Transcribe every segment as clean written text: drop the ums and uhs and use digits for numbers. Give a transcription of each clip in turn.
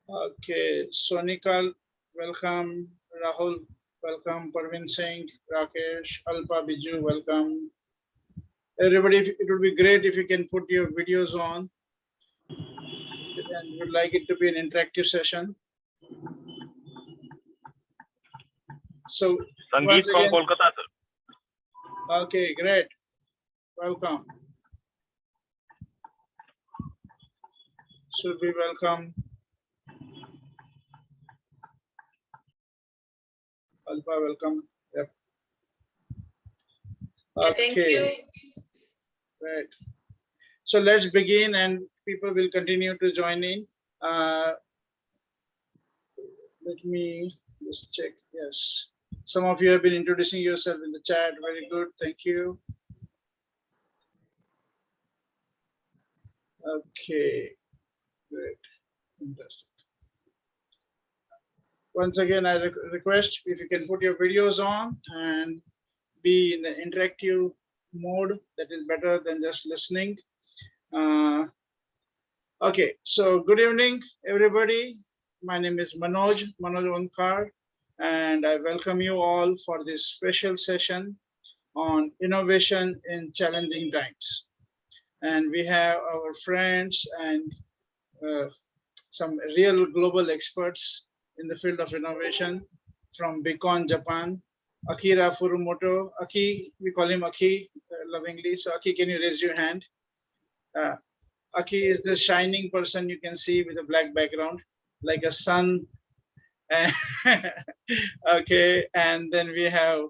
Okay, Sonikal, welcome. Rahul, welcome. Parvin Singh, Rakesh, Alpa Biju, welcome. Everybody, it would be great if you can put your videos on, and would like it to be an interactive session. So, Sangeet once from again, Kolkata, sir. okay, great. Welcome. Should be welcome. Alpha, welcome. Yep. Thank you. Okay. Right. So let's begin, and people will continue to join in. Let me just check. Yes. Some of you have been introducing yourself in the chat. Very good. Thank you. Okay. Great. Fantastic. Once again, I request if you can put your videos on and be in the interactive mode. That is better than just listening. Okay, so good evening, everybody. My name is Manoj Onkar, and I welcome you all for this special session on innovation in challenging times. And we have our friends and some real global experts in the field of innovation from Beacon, Japan. Akira Furumoto. Aki, we call him Aki lovingly. So Aki, can you raise your hand? Aki is this shining person you can see with a black background, like a sun. Okay, and then we have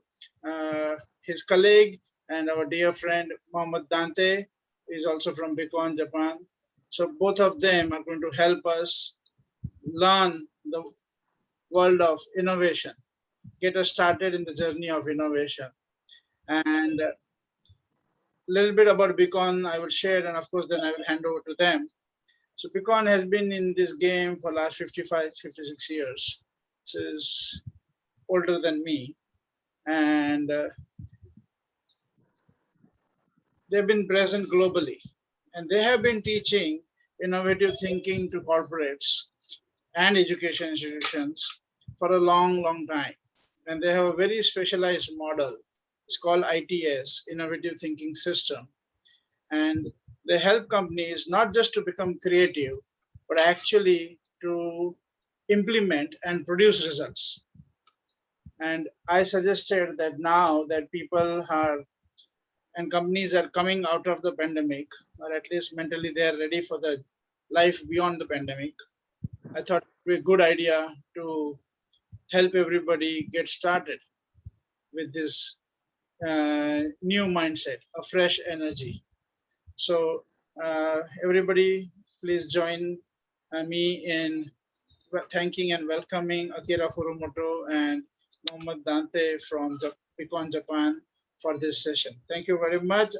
his colleague and our dear friend Mohammed Dante is also from Beacon, Japan. So both of them are going to help us learn the world of innovation, get us started in the journey of innovation. And a little bit about Beacon I will share, and of course then I will hand over to them. So Beacon has been in this game for last 55, 56 years. So is older than me. And they've been present globally. And they have been teaching innovative thinking to corporates and education institutions for a long, long time. And they have a very specialized model. It's called ITS, Innovative Thinking System. And they help companies not just to become creative, but actually to implement and produce results. And I suggested that now that people are and companies are coming out of the pandemic, or at least mentally they are ready for the life beyond the pandemic, I thought it would be a good idea to help everybody get started with this new mindset, a fresh energy. So everybody, please join me in thanking and welcoming Akira Furumoto and Mohammed Dante from Beacon, Japan for this session. Thank you very much.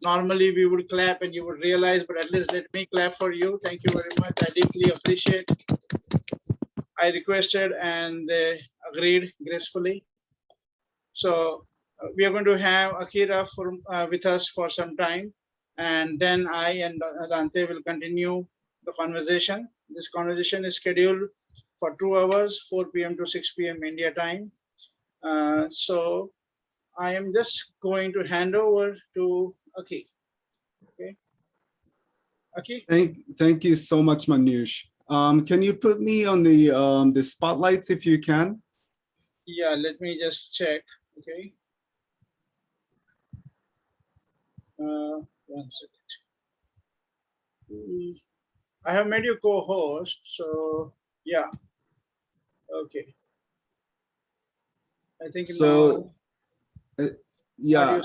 Normally we would clap and you would realize, but at least let me clap for you. Thank you very much. I deeply appreciate. I requested and they agreed gracefully. So we are going to have Akira with us for some time, and then I and Dante will continue the conversation. This conversation is scheduled for 2 hours, 4 p.m. to 6 p.m. India time. So I am just going to hand over to Aki. Okay, Aki. Thank you so much, Manoj. Can you put me on the spotlights if you can? Yeah, let me just check. Okay. 1 second. I have made you co-host, so yeah. Okay. I think so. Now, yeah.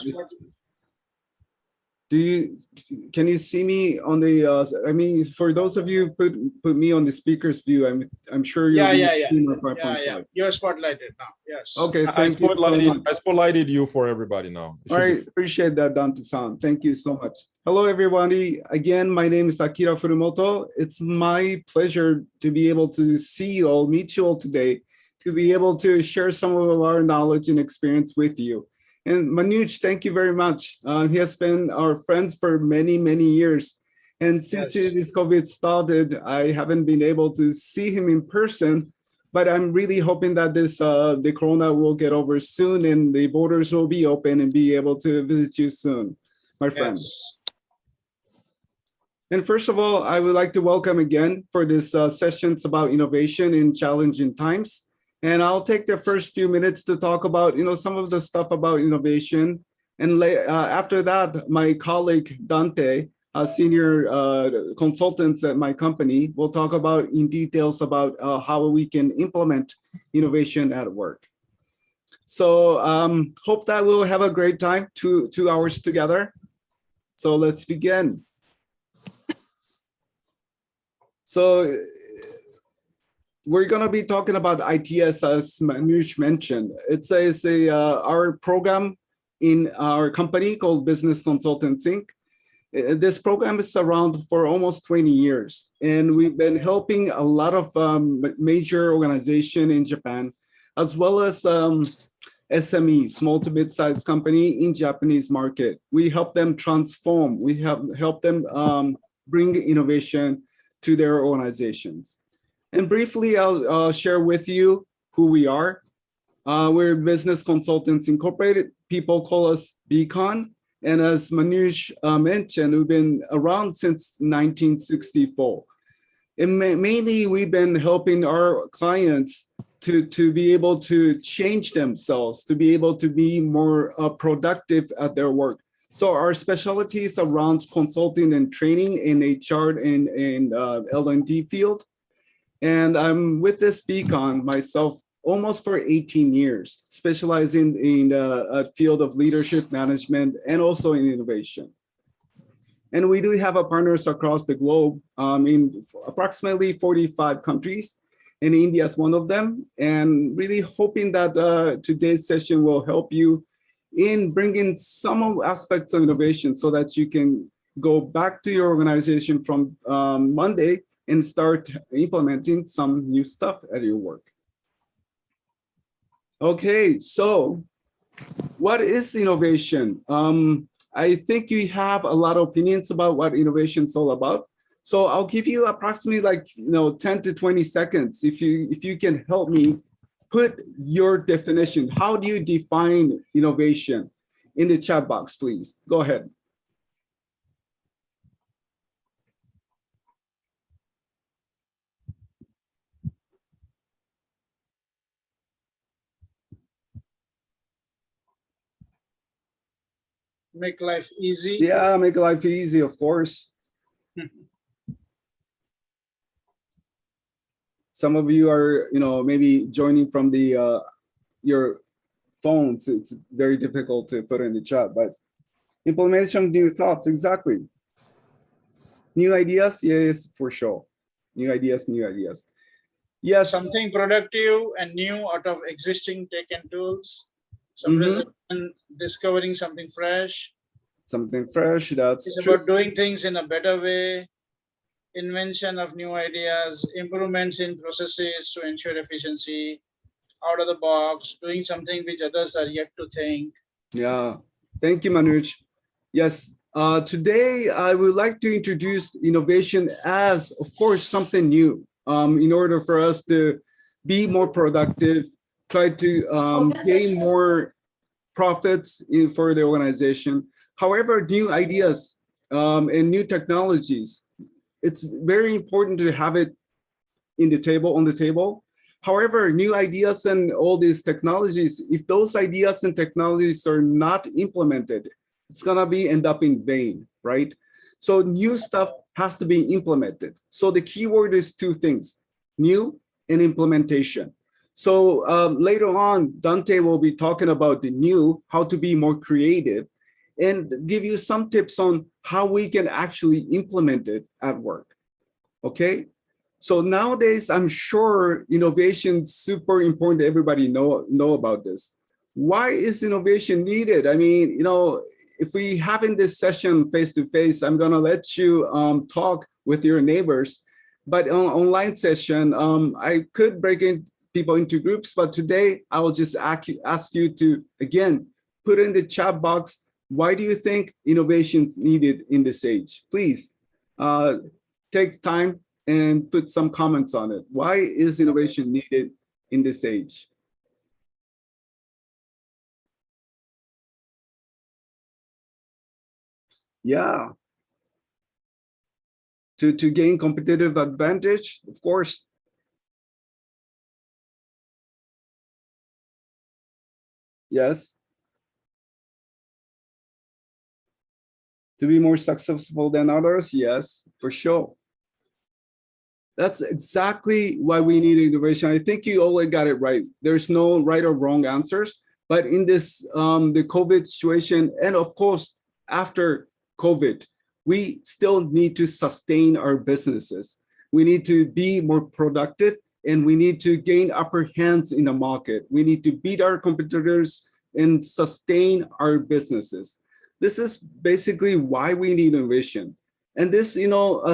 Can you see me on the? I mean, for those of you put me on the speaker's view, I'm sure you'll be seeing my yeah. You're spotlighted now. Yes. Okay. Thank you so much. I spotlighted you for everybody now. All right. Appreciate that, Dante-san. Thank you so much. Hello, everybody. Again, my name is Akira Furumoto. It's my pleasure to be able to see you all, meet you all today, to be able to share some of our knowledge and experience with you. And Manoj, thank you very much. He has been our friends for many, many years. And since Yes. this COVID started, I haven't been able to see him in person, but I'm really hoping that the corona will get over soon and the borders will be open and be able to visit you soon, my friend. Yes. And first of all, I would like to welcome again for this sessions about innovation in challenging times. And I'll take the first few minutes to talk about, some of the stuff about innovation. And after that, my colleague Dante, a senior consultants at my company, will talk about in details about how we can implement innovation at work. So hope that we'll have a great time, 2 hours together. So let's begin. So we're going to be talking about ITS, as Manush mentioned. It's our program in our company called Business Consultants Inc. This program is around for almost 20 years, and we've been helping a lot of major organizations in Japan, as well as SME, small to mid-sized company in Japanese market. We help them transform. We have helped them bring innovation to their organizations. And briefly, I'll share with you who we are. We're Business Consultants Incorporated. People call us Beacon. And as Manush mentioned, we've been around since 1964. And mainly, we've been helping our clients to be able to change themselves, to be able to be more productive at their work. So our specialties around consulting and training in HR and L&D field. And I'm with this Beacon myself almost for 18 years, specializing in a field of leadership management and also in innovation. And we do have partners across the globe in approximately 45 countries, and India is one of them. And really hoping that today's session will help you in bringing some aspects of innovation so that you can go back to your organization from Monday and start implementing some new stuff at your work. Okay, so what is innovation? I think you have a lot of opinions about what innovation is all about. So I'll give you approximately 10 to 20 seconds if you can help me put your definition. How do you define innovation in the chat box, please? Go ahead. Make life easy. Yeah, make life easy, of course. Some of you are, maybe joining from the your phones. It's very difficult to put in the chat, but implementation, new thoughts, exactly. New ideas, yes, for sure. New ideas, new ideas. Yes. Something productive and new out of existing tech and tools. Some discovering something fresh. Something fresh, that's It's true. about doing things in a better way, invention of new ideas, improvements in processes to ensure efficiency, out of the box, doing something which others are yet to think. Yeah, thank you, Manuj. Yes, today I would like to introduce innovation as, of course, something new in order for us to be more productive, try to gain more profits for the organization. However, new ideas and new technologies, it's very important to have it on the table. However, new ideas and all these technologies, if those ideas and technologies are not implemented, it's gonna end up in vain, right? So new stuff has to be implemented. So the key word is two things, new and implementation. So later on, Dante will be talking about the new, how to be more creative, and give you some tips on how we can actually implement it at work, okay? So nowadays, I'm sure innovation is super important. Everybody know about this. Why is innovation needed? I mean, if we having this session face to face, I'm gonna let you talk with your neighbors. But on online session, I could break in people into groups. But today, I will just ask you to again put in the chat box. Why do you think innovation is needed in this age? Please uh, take time and put some comments on it. Why is innovation needed in this age? Yeah, to gain competitive advantage, of course. Yes. To be more successful than others, yes, for sure. That's exactly why we need innovation. I think you all got it right. There's no right or wrong answers. But in this, the COVID situation, and of course, after COVID, we still need to sustain our businesses. We need to be more productive and we need to gain upper hands in the market. We need to beat our competitors and sustain our businesses. This is basically why we need innovation. And this,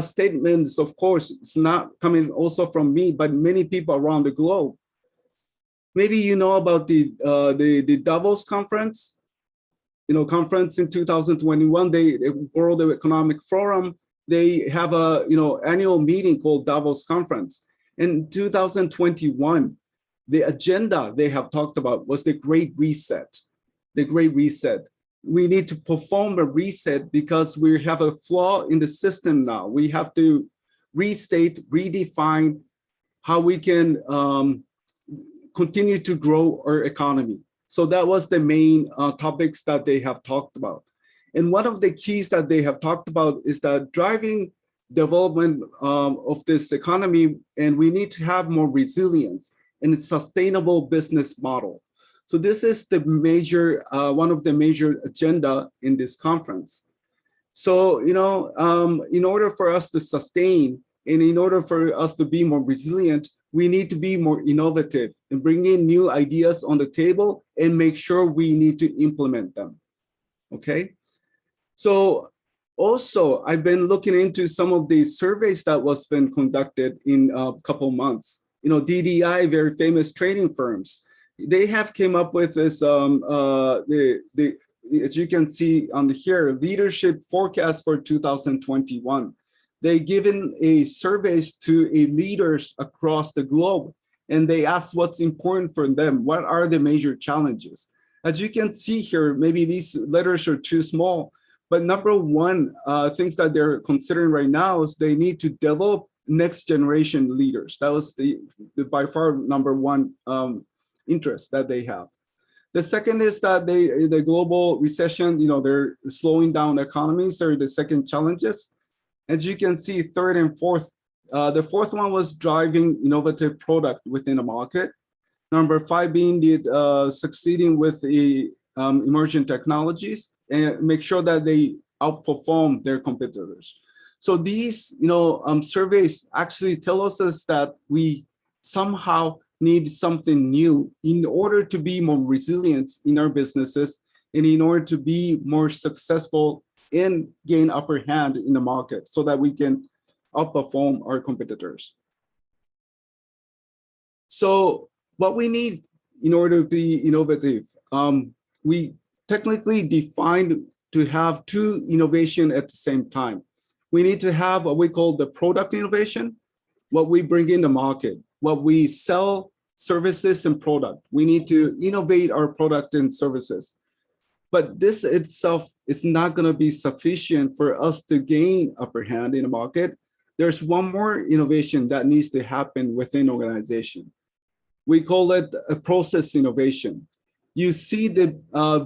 statements, of course, it's not coming also from me, but many people around the globe. Maybe you know about the Davos conference, conference in 2021. The World Economic Forum, they have a annual meeting called Davos Conference. In 2021, the agenda they have talked about was the Great Reset. The Great Reset. We need to perform a reset because we have a flaw in the system now. We have to restate, redefine how we can continue to grow our economy. So that was the main topics that they have talked about. And one of the keys that they have talked about is that driving development of this economy, and we need to have more resilience and a sustainable business model. So this is the major, one of the major agenda in this conference. So, in order for us to sustain and in order for us to be more resilient, we need to be more innovative and bring in new ideas on the table and make sure we need to implement them. Okay. So also, I've been looking into some of the surveys that was been conducted in a couple months. DDI, very famous trading firms, they have came up with this as you can see on here, leadership forecast for 2021. They given a surveys to leaders across the globe, and they asked what's important for them. What are the major challenges? As you can see here, maybe these letters are too small, but number one things that they're considering right now is they need to develop next generation leaders. That was the by far number one interest that they have. The second is that the global recession, they're slowing down economies are the second challenges. As you can see, third and fourth, the fourth one was driving innovative product within a market. Number five being the succeeding with the emerging technologies and make sure that they outperform their competitors. So these, surveys actually tell us that we somehow need something new in order to be more resilient in our businesses and in order to be more successful and gain upper hand in the market so that we can outperform our competitors. So what we need in order to be innovative, we technically defined to have two innovation at the same time. We need to have what we call the product innovation, what we bring in the market, what we sell, services and product. We need to innovate our product and services. But this itself is not going to be sufficient for us to gain upper hand in the market. There's one more innovation that needs to happen within organization. We call it a process innovation. You see the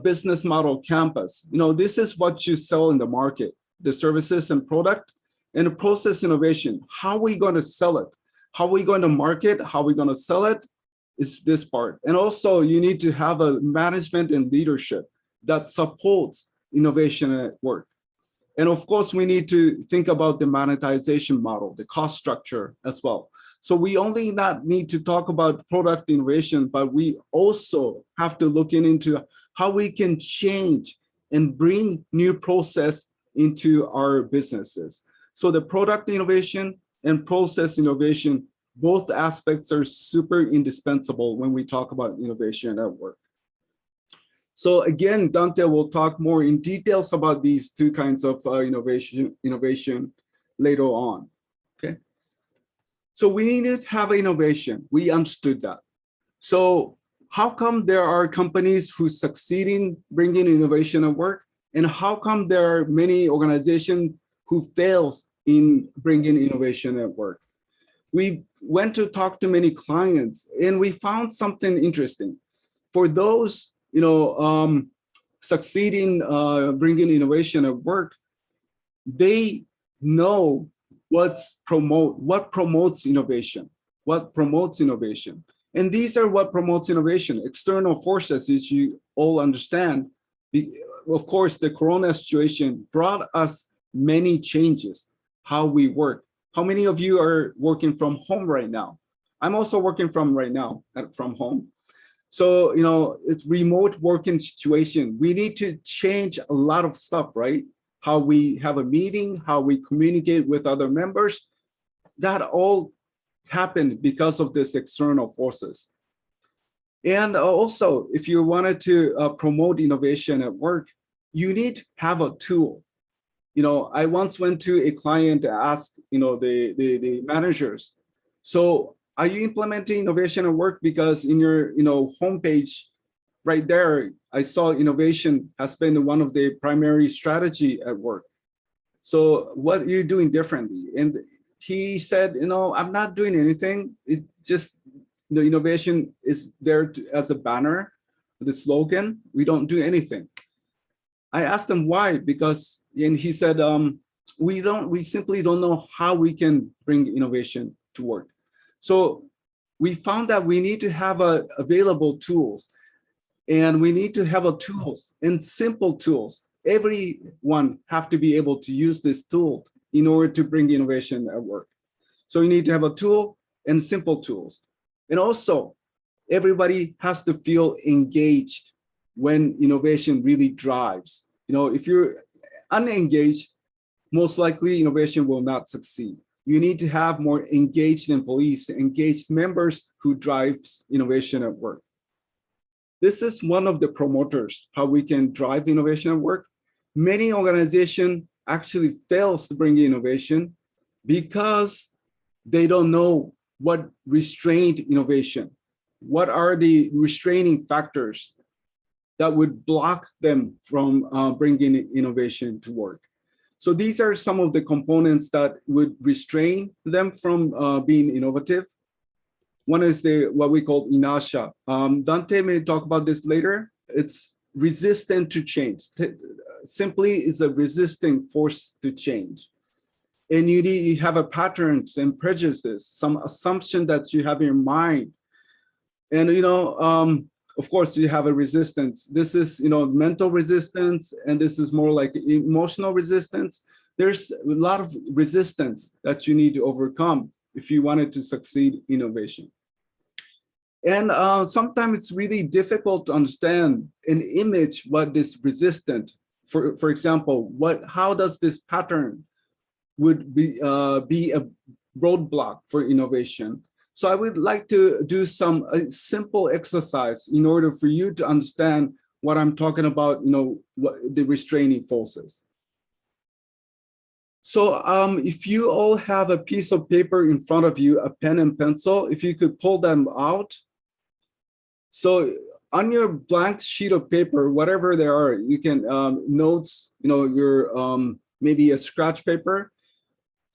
business model campus. This is what you sell in the market, the services and product, and the process innovation. How are we going to sell it? How are we going to market? How are we going to sell it? Is this part. And also you need to have a management and leadership that supports innovation at work. And of course, we need to think about the monetization model, the cost structure as well. So we only not need to talk about product innovation, but we also have to look into how we can change and bring new process into our businesses. So the product innovation and process innovation, both aspects are super indispensable when we talk about innovation at work. So again, Dante will talk more in details about these two kinds of innovation later on, okay? So we needed to have innovation. We understood that. So how come there are companies who succeed in bringing innovation at work? And how come there are many organizations who fails in bringing innovation at work? We went to talk to many clients and we found something interesting. For those, succeeding bringing innovation at work, they know what promotes innovation, And these are what promotes innovation. External forces, as you all understand, of course, the Corona situation brought us many changes, how we work. How many of you are working from home right now? I'm also working from home. So, it's remote working situation. We need to change a lot of stuff, right? How we have a meeting, how we communicate with other members, that all happened because of this external forces. And also, if you wanted to promote innovation at work, you need to have a tool. I once went to a client to ask, the managers, so are you implementing innovation at work? Because in your, homepage right there, I saw innovation has been one of the primary strategy at work. So what are you doing differently? And he said, I'm not doing anything. It just, the innovation is there as a banner, the slogan. We don't do anything. I asked him why, and he said, we simply don't know how we can bring innovation to work. So we found that we need to have available tools, and we need to have tools and simple tools. Everyone have to be able to use this tool in order to bring innovation at work. So you need to have a tool and simple tools. And also, everybody has to feel engaged when innovation really drives. If you're unengaged, most likely innovation will not succeed. You need to have more engaged employees, engaged members who drives innovation at work. This is one of the promoters, how we can drive innovation at work. Many organizations actually fails to bring innovation because they don't know what restrained innovation. What are the restraining factors that would block them from bringing innovation to work? So these are some of the components that would restrain them from being innovative. One is what we call inertia. Dante may talk about this later. It's resistant to change. Simply is a resisting force to change. And you have a patterns and prejudices, some assumption that you have in your mind. And, of course, you have a resistance. This is, mental resistance, and this is more like emotional resistance. There's a lot of resistance that you need to overcome if you wanted to succeed in innovation. And sometimes it's really difficult to understand an image what this resistant. For example, how does this pattern would be a roadblock for innovation? So I would like to do some simple exercise in order for you to understand what I'm talking about, what the restraining forces. So if you all have a piece of paper in front of you, a pen and pencil, if you could pull them out. So on your blank sheet of paper, whatever there are, you can notes, your maybe a scratch paper.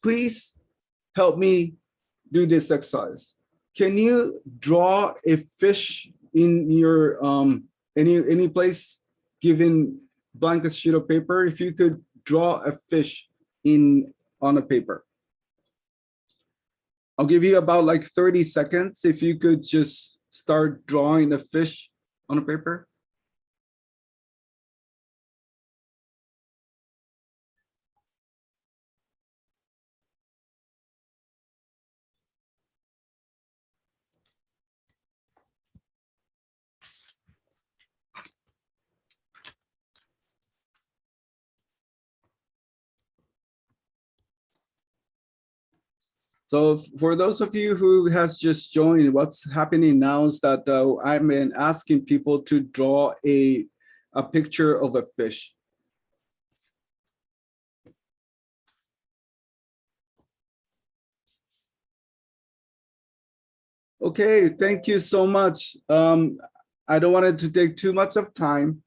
Please help me do this exercise. Can you draw a fish in your any place given blank sheet of paper? If you could draw a fish on a paper. I'll give you about like 30 seconds if you could just start drawing a fish on a paper. So for those of you who has just joined, what's happening now is that I've been asking people to draw a picture of a fish. Okay, thank you so much. I don't want it to take too much of time.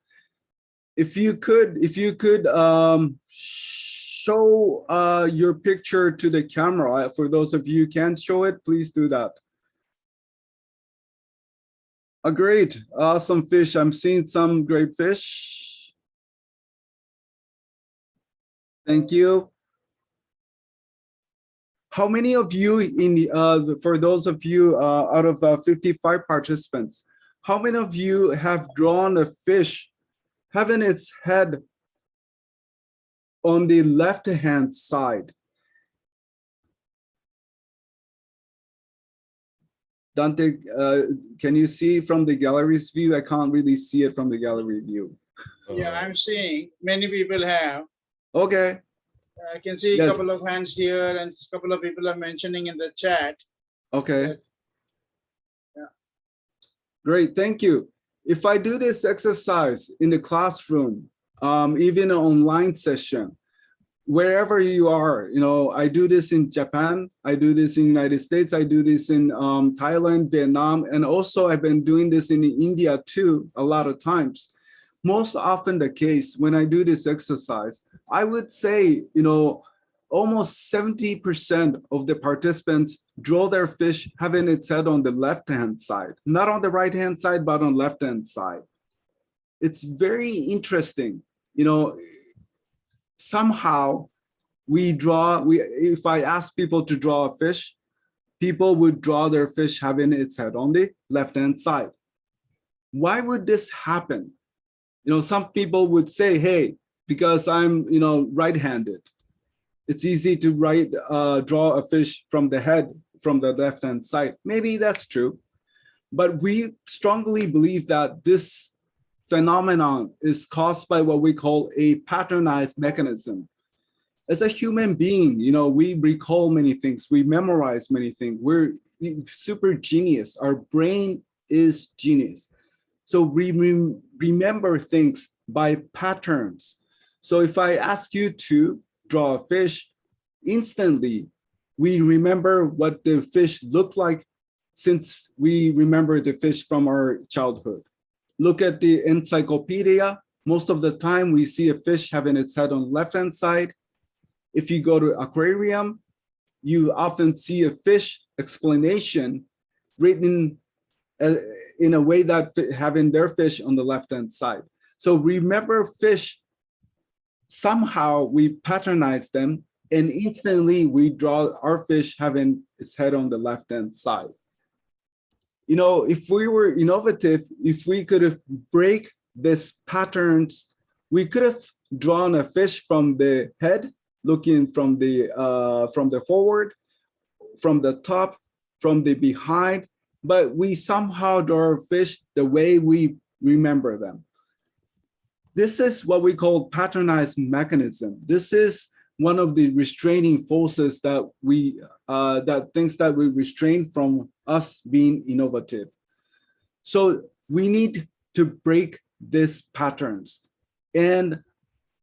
If you could show your picture to the camera, for those of you who can't show it, please do that. A great, awesome fish. I'm seeing some great fish. Thank you. How many of you for those of you out of 55 participants, how many of you have drawn a fish having its head on the left-hand side? Dante, can you see from the gallery's view? I can't really see it from the gallery view. Yeah, I'm seeing many people have. Okay. I can see Yes. a couple of hands here, and a couple of people are mentioning in the chat. Okay. That, yeah. Great, thank you. If I do this exercise in the classroom, even an online session, wherever you are, I do this in Japan, I do this in the United States, I do this in Thailand, Vietnam, and also I've been doing this in India too, a lot of times. Most often the case when I do this exercise, I would say, almost 70% of the participants draw their fish having its head on the left-hand side, not on the right-hand side, but on left-hand side. It's very interesting, somehow if I ask people to draw a fish, people would draw their fish having its head on the left-hand side. Why would this happen? Some people would say, hey, because I'm, right-handed. It's easy to draw a fish from the head from the left-hand side. Maybe that's true. But we strongly believe that this phenomenon is caused by what we call a patternized mechanism. As a human being, we recall many things, we memorize many things. We're super genius. Our brain is genius. So we remember things by patterns. So if I ask you to draw a fish, instantly we remember what the fish looked like since we remember the fish from our childhood. Look at the encyclopedia. Most of the time we see a fish having its head on the left-hand side. If you go to aquarium, you often see a fish explanation written in a way that having their fish on the left-hand side. So remember fish, somehow we patternize them and instantly we draw our fish having its head on the left-hand side. If we were innovative, if we could break these patterns, we could have drawn a fish from the head, looking from the forward, from the top, from the behind, but we somehow draw fish the way we remember them. This is what we call patternized mechanism. This is one of the restraining forces that we restrain from us being innovative. So we need to break these patterns. And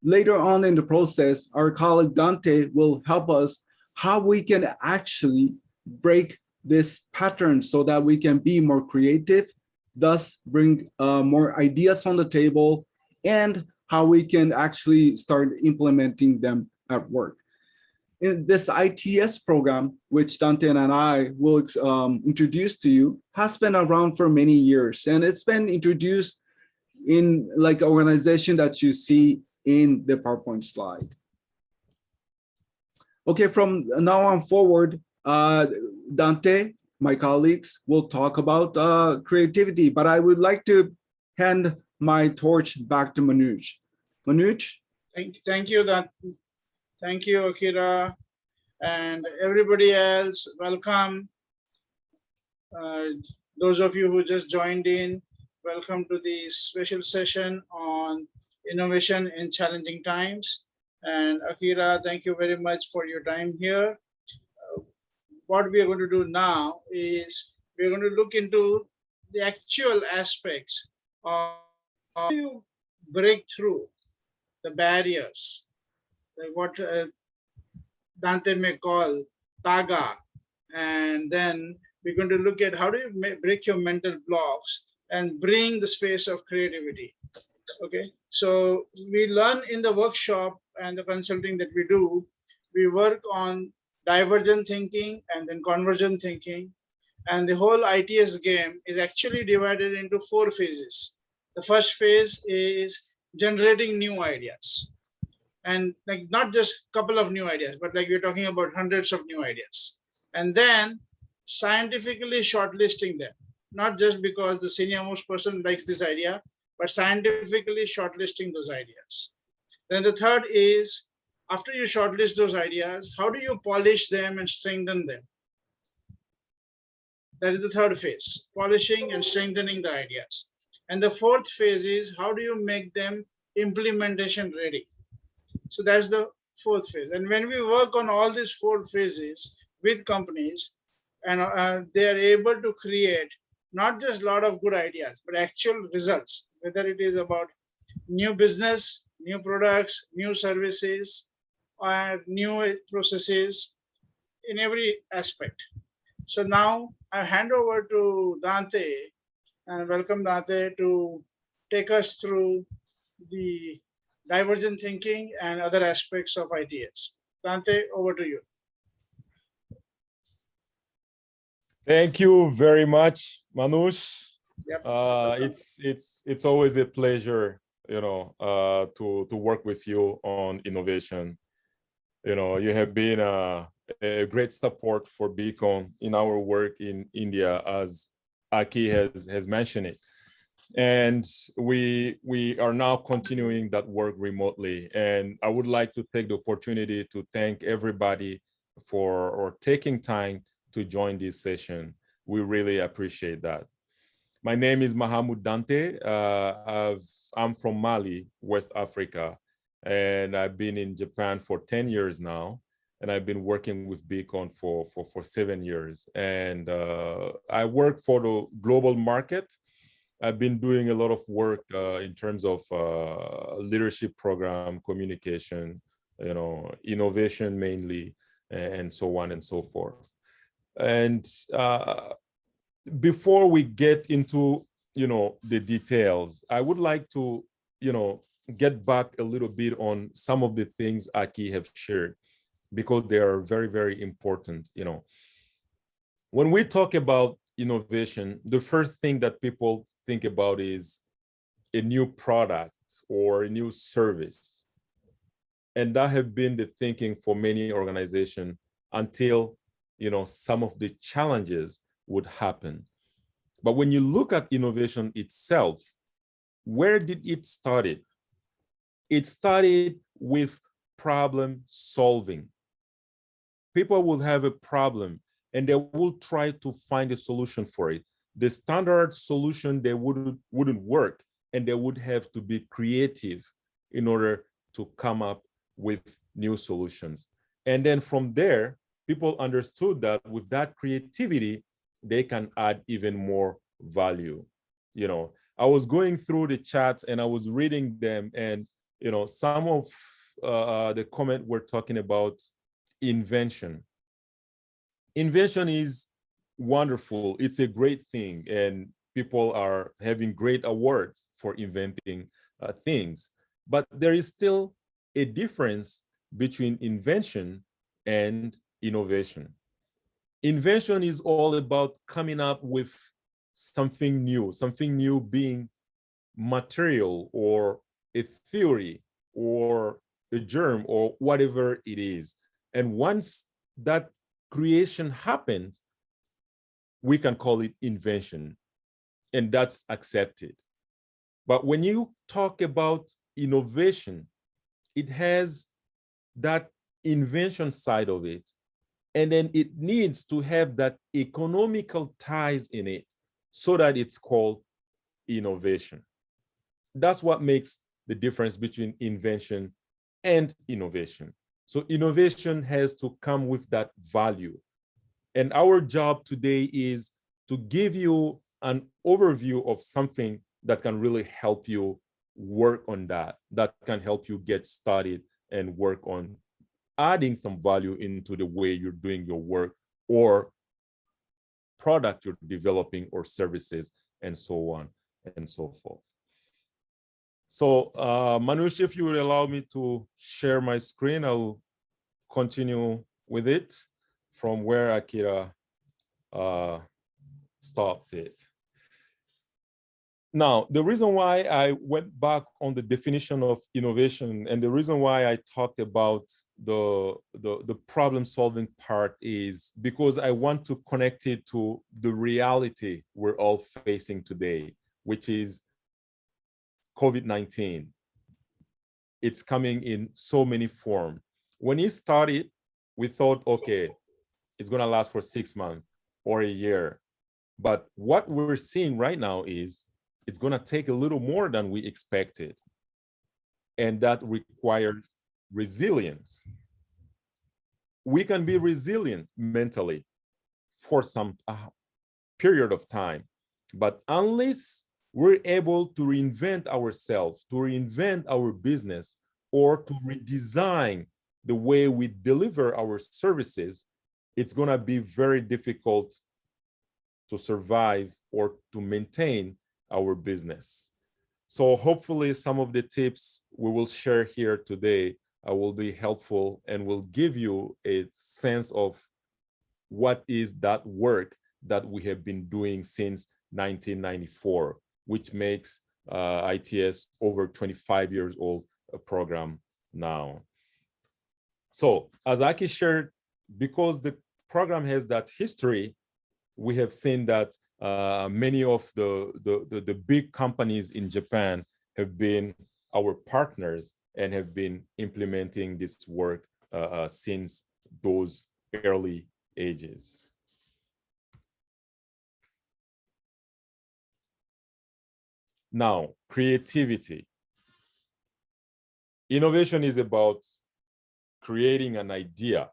later on in the process, our colleague Dante will help us how we can actually break this pattern so that we can be more creative, thus bring more ideas on the table, and how we can actually start implementing them at work. In this ITS program, which Dante and I will introduce to you, has been around for many years, and it's been introduced in like organization that you see in the PowerPoint slide. Okay, from now on forward, Dante, my colleagues, will talk about creativity, but I would like to hand my torch back to Manoj. Manoj? Thank you, Akira, and everybody else. Welcome. Those of you who just joined in, welcome to the special session on innovation in challenging times. And Akira, thank you very much for your time here. What we are going to do now is we're going to look into the actual aspects of how you break through the barriers, like what Dante may call taga, and then We're going to look at how do you break your mental blocks and bring the space of creativity. Okay, so we learn in the workshop and the consulting that we do, we work on divergent thinking and then convergent thinking. And the whole ITS game is actually divided into 4 phases. The first phase is generating new ideas. And like not just a couple of new ideas, but like we're talking about hundreds of new ideas. And then scientifically shortlisting them, not just because the senior most person likes this idea, but scientifically shortlisting those ideas. Then the third is, after you shortlist those ideas, how do you polish them and strengthen them? That is the third phase, polishing and strengthening the ideas. And the fourth phase is, how do you make them implementation ready? So that's the fourth phase. And when we work on all these 4 phases with companies, and they are able to create not just a lot of good ideas, but actual results, whether it is about new business, new products, new services, or new processes in every aspect. So now I hand over to Dante, and welcome Dante to take us through the divergent thinking and other aspects of ideas. Dante, over to you. Thank you very much, Manush. Yep. It's always a pleasure, to work with you on innovation. You have been a great support for Beacon in our work in India, as Aki has mentioned it. And we are now continuing that work remotely. And I would like to take the opportunity to thank everybody for taking time to join this session. We really appreciate that. My name is Mahamoud Dante. I'm from Mali, West Africa, and I've been in Japan for 10 years now. And I've been working with Beacon for 7 years. And I work for the global market. I've been doing a lot of work in terms of leadership program, communication, innovation mainly, and so on and so forth. And before we get into, the details, I would like to, get back a little bit on some of the things Aki have shared, because they are very, very important. When we talk about innovation, the first thing that people think about is a new product or a new service. And that have been the thinking for many organizations until, some of the challenges would happen. But when you look at innovation itself, where did it start? It started with problem solving. People will have a problem and they will try to find a solution for it. The standard solution, they wouldn't work, and they would have to be creative in order to come up with new solutions. And then from there, people understood that with that creativity, they can add even more value. I was going through the chats and I was reading them, and some of the comment were talking about invention. Invention is wonderful. It's a great thing, and people are having great awards for inventing things. But there is still a difference between invention and innovation. Invention is all about coming up with something new being material or a theory or a germ or whatever it is. And once that creation happens, we can call it invention, and that's accepted. But when you talk about innovation, it has that invention side of it, and then it needs to have that economical ties in it so that it's called innovation. That's what makes the difference between invention and innovation. So innovation has to come with that value. And our job today is to give you an overview of something that can really help you work on that can help you get started and work on adding some value into the way you're doing your work, or product you're developing or services, and so on and so forth. So Manush, if you would allow me to share my screen, I'll continue with it from where Akira stopped it. Now, the reason why I went back on the definition of innovation and the reason why I talked about the problem-solving part is because I want to connect it to the reality we're all facing today, which is COVID-19. It's coming in so many forms. When it started, we thought, okay, it's gonna last for 6 months or a year. But what we're seeing right now is it's gonna take a little more than we expected. And that requires resilience. We can be resilient mentally for some period of time, but unless we're able to reinvent ourselves, to reinvent our business, or to redesign the way we deliver our services, it's gonna be very difficult to survive or to maintain our business. So hopefully some of the tips we will share here today will be helpful and will give you a sense of what is that work that we have been doing since 1994, which makes ITS over 25 years old a program now. So as Aki shared, because the program has that history, we have seen that many of the big companies in Japan have been our partners and have been implementing this work since those early ages. Now, creativity. Innovation is about creating an idea,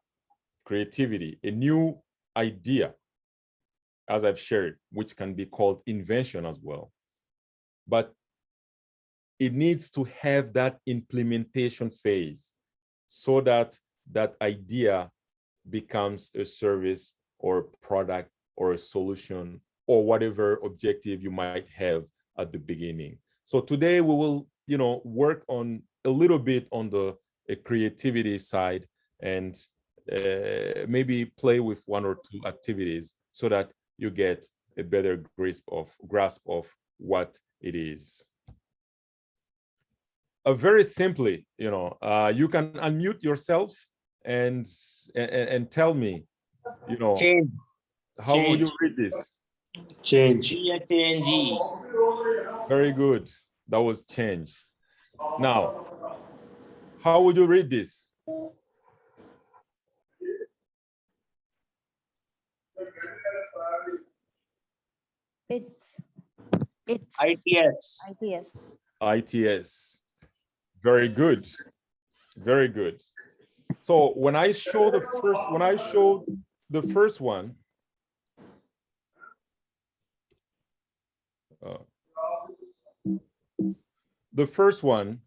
creativity, a new idea, as I've shared, which can be called invention as well. But it needs to have that implementation phase so that that idea becomes a service or a product or a solution or whatever objective you might have at the beginning. So today we will, work on a little bit on the creativity side and maybe play with one or two activities so that you get a better grasp of what it is. Very simply, you can unmute yourself and tell me, Change. how would you read this? Change. Very good. That was change. Now, how would you read this? It's ITS. ITS. Very good. Very good. So when I show the first one, the first one,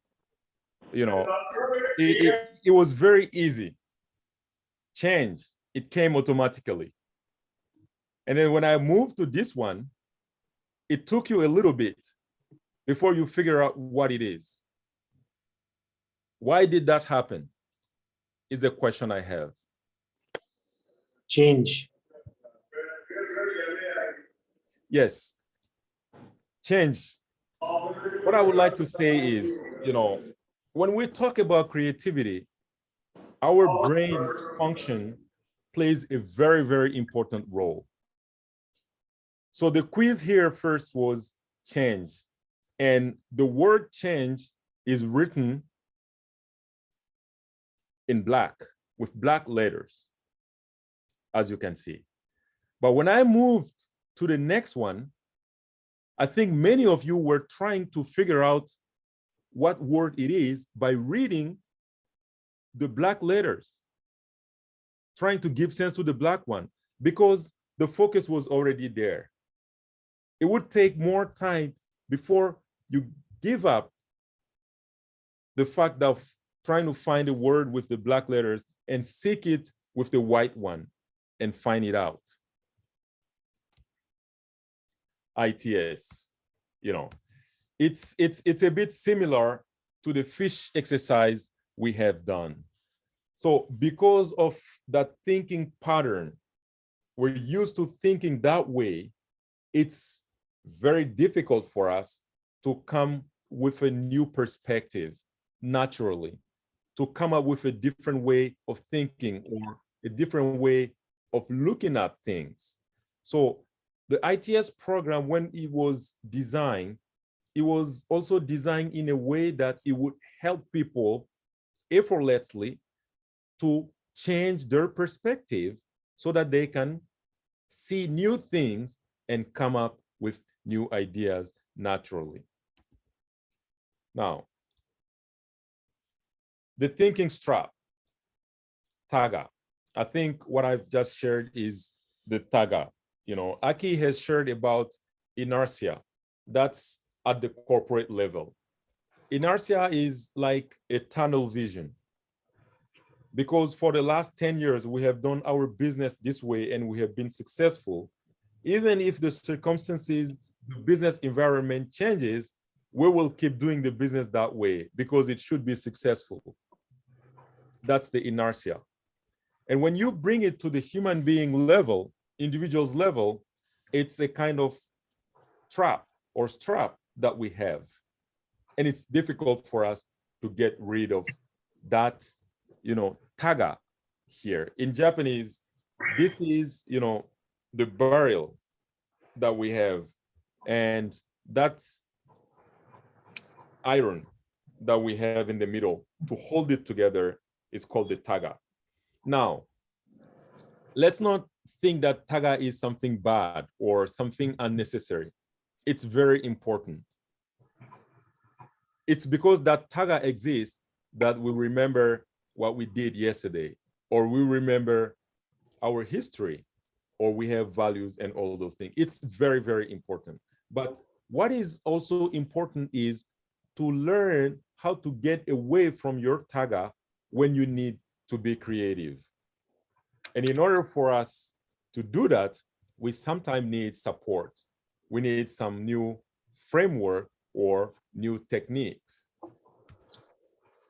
it was very easy. Change, it came automatically. And then when I moved to this one, it took you a little bit before you figure out what it is. Why did that happen? Is the question I have. Change. Yes, change. What I would like to say is, when we talk about creativity, our brain function plays a very, very important role. So the quiz here first was change. And the word change is written in black, with black letters, as you can see. But when I moved to the next one, I think many of you were trying to figure out what word it is by reading the black letters, trying to give sense to the black one, because the focus was already there. It would take more time before you give up the fact of trying to find a word with the black letters and seek it with the white one and find it out. ITS. It's a bit similar to the fish exercise we have done. So because of that thinking pattern, we're used to thinking that way, it's very difficult for us to come with a new perspective naturally, to come up with a different way of thinking or a different way of looking at things. So the ITS program, when it was designed, it was also designed in a way that it would help people effortlessly to change their perspective so that they can see new things and come up with new ideas naturally. Now, the thinking strap, TAGA. I think what I've just shared is the TAGA. Aki has shared about inertia. That's at the corporate level. Inertia is like a tunnel vision, because for the last 10 years, we have done our business this way and we have been successful. Even if the circumstances, the business environment changes, we will keep doing the business that way because it should be successful. That's the inertia. And when you bring it to the human being level, individual's level, it's a kind of trap or strap that we have. And it's difficult for us to get rid of that, taga here. In Japanese, this is, the barrel that we have. And that's iron that we have in the middle to hold it together is called the taga. Now, let's not think that taga is something bad or something unnecessary. It's very important. It's because that taga exists that we remember what we did yesterday, or we remember our history, or we have values and all those things. It's very, very important. But what is also important is to learn how to get away from your taga when you need to be creative. And in order for us to do that, we sometimes need support. We need some new framework or new techniques.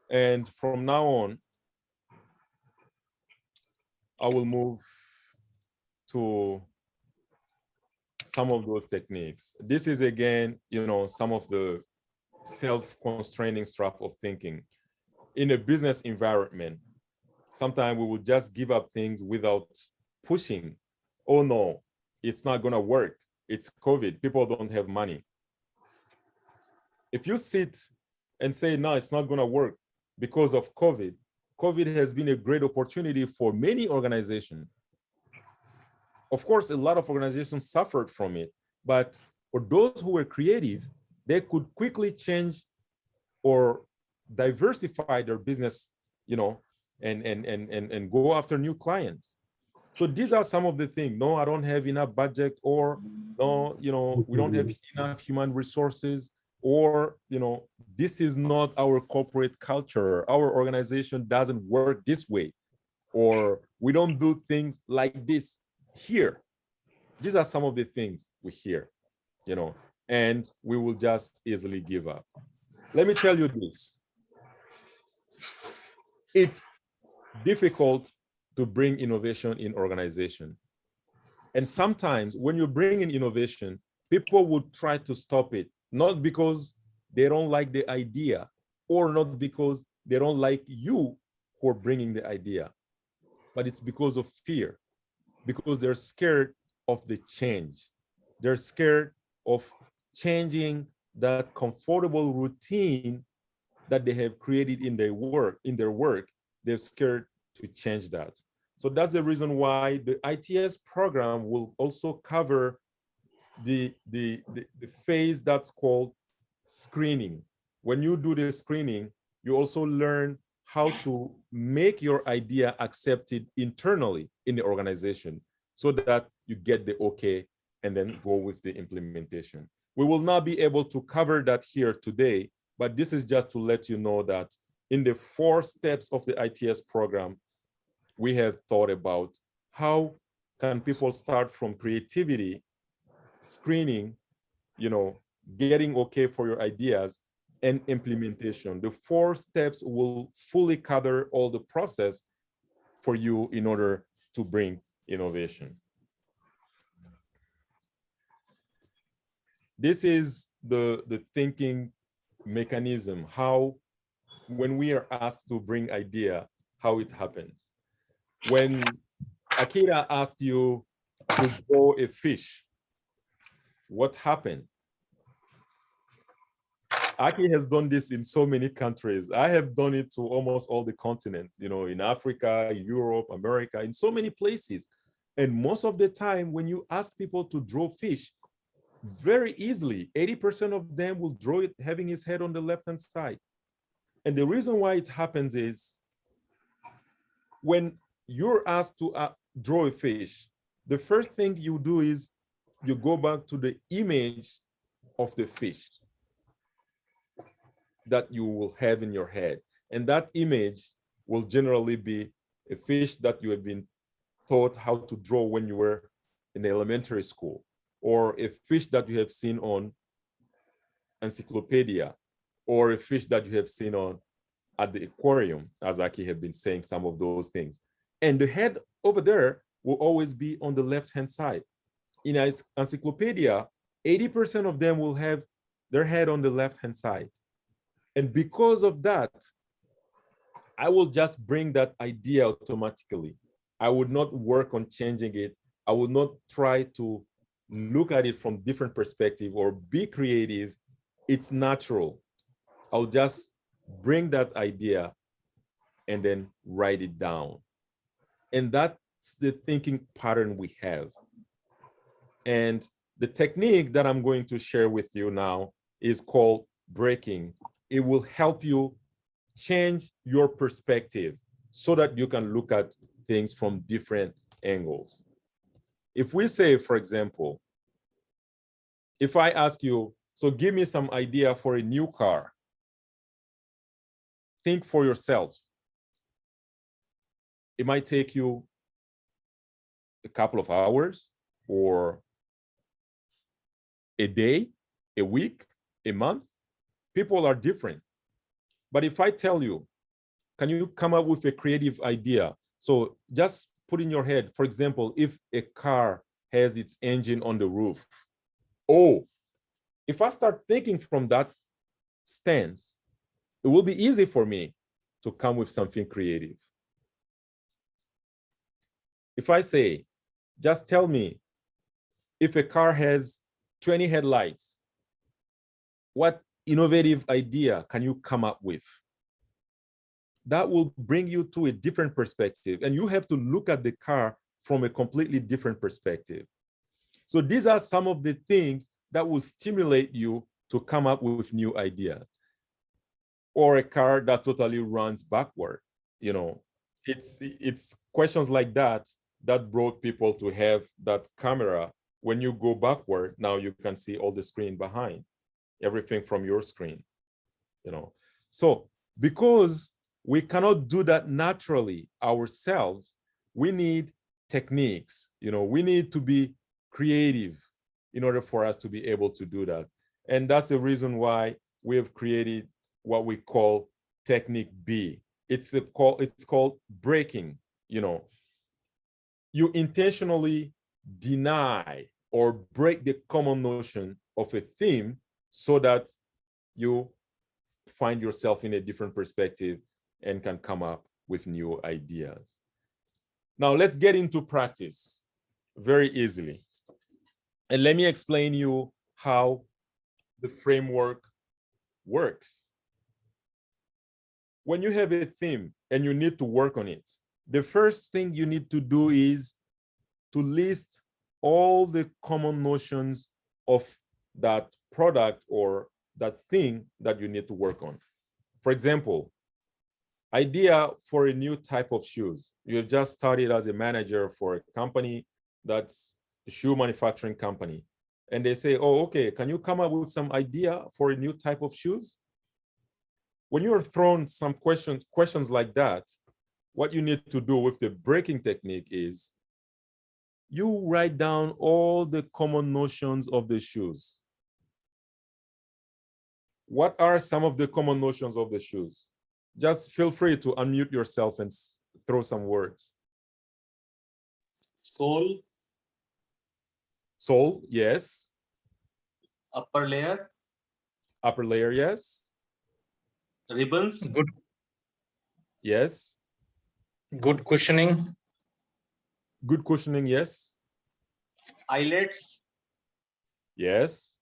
And from now on, I will move to some of those techniques. This is again, some of the self-constraining strap of thinking. In a business environment, sometimes we will just give up things without pushing. Oh no, it's not gonna work. It's COVID, people don't have money. If you sit and say, no, it's not gonna work because of COVID, COVID has been a great opportunity for many organizations. Of course, a lot of organizations suffered from it, but for those who were creative, they could quickly change or diversify their business, and go after new clients. So these are some of the things. No, I don't have enough budget, or no, we don't have enough human resources, or this is not our corporate culture. Our organization doesn't work this way, or we don't do things like this here. These are some of the things we hear, and we will just easily give up. Let me tell you this. It's difficult to bring innovation in organization. And sometimes when you bring in innovation, people would try to stop it, not because they don't like the idea, or not because they don't like you who are bringing the idea, but it's because of fear, because they're scared of the change. They're scared of changing that comfortable routine that they have created in their work. They're scared to change that. So that's the reason why the ITS program will also cover the phase that's called screening. When you do the screening, you also learn how to make your idea accepted internally in the organization so that you get the okay and then go with the implementation. We will not be able to cover that here today, but this is just to let you know that in the 4 steps of the ITS program, we have thought about how can people start from creativity, screening, getting okay for your ideas, and implementation. The 4 steps will fully cover all the process for you in order to bring innovation. This is the thinking mechanism, how when we are asked to bring idea, how it happens. When Akira asked you to draw a fish, what happened? Aki has done this in so many countries. I have done it to almost all the continents, in Africa, Europe, America, in so many places. And most of the time, when you ask people to draw fish, very easily, 80% of them will draw it having his head on the left-hand side. And the reason why it happens is when you're asked to draw a fish, the first thing you do is you go back to the image of the fish that you will have in your head. And that image will generally be a fish that you have been taught how to draw when you were in elementary school, or a fish that you have seen on encyclopedia, or a fish that you have seen on at the aquarium, as Aki had been saying some of those things. And the head over there will always be on the left-hand side. In an encyclopedia, 80% of them will have their head on the left-hand side. And because of that, I will just bring that idea automatically. I would not work on changing it. I would not try to look at it from different perspective or be creative. It's natural. I'll just bring that idea and then write it down. And that's the thinking pattern we have. And the technique that I'm going to share with you now is called breaking. It will help you change your perspective so that you can look at things from different angles. If we say, for example, if I ask you, so give me some idea for a new car, think for yourself. It might take you a couple of hours or a day, a week, a month. People are different. But if I tell you, can you come up with a creative idea? So just put in your head, for example, if a car has its engine on the roof, oh, if I start thinking from that stance, it will be easy for me to come with something creative. If I say, just tell me, if a car has 20 headlights, what innovative idea can you come up with? That will bring you to a different perspective, and you have to look at the car from a completely different perspective. So these are some of the things that will stimulate you to come up with new ideas. Or a car that totally runs backward. It's questions like that that brought people to have that camera. When you go backward, now you can see all the screen behind, everything from your screen. So because we cannot do that naturally ourselves, we need techniques. We need to be creative in order for us to be able to do that. And that's the reason why we have created what we call technique B. It's called breaking. You intentionally deny or break the common notion of a theme so that you find yourself in a different perspective and can come up with new ideas. Now let's get into practice very easily. And let me explain you how the framework works. When you have a theme and you need to work on it, the first thing you need to do is to list all the common notions of that product or that thing that you need to work on. For example, idea for a new type of shoes. You have just started as a manager for a company that's a shoe manufacturing company. And they say, oh, okay, can you come up with some idea for a new type of shoes? When you're thrown some questions like that, what you need to do with the breaking technique is you write down all the common notions of the shoes. What are some of the common notions of the shoes? Just feel free to unmute yourself and throw some words. Sole, Sole, yes. upper layer, Upper layer, yes. ribbons, Yes. Good cushioning. Good cushioning, yes. eyelets, Yes.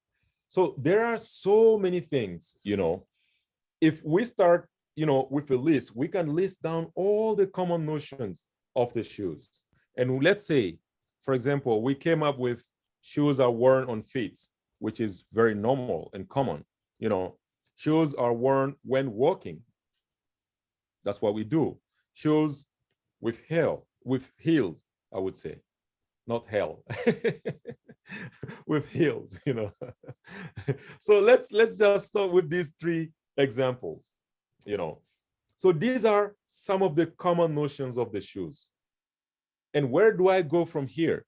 So there are so many things, if we start, with a list, we can list down all the common notions of the shoes. And let's say, for example, we came up with shoes are worn on feet, which is very normal and common. Shoes are worn when walking. That's what we do. Shoes with heels, I would say, not hell, with heels, So let's just start with these three examples, So these are some of the common notions of the shoes. And where do I go from here?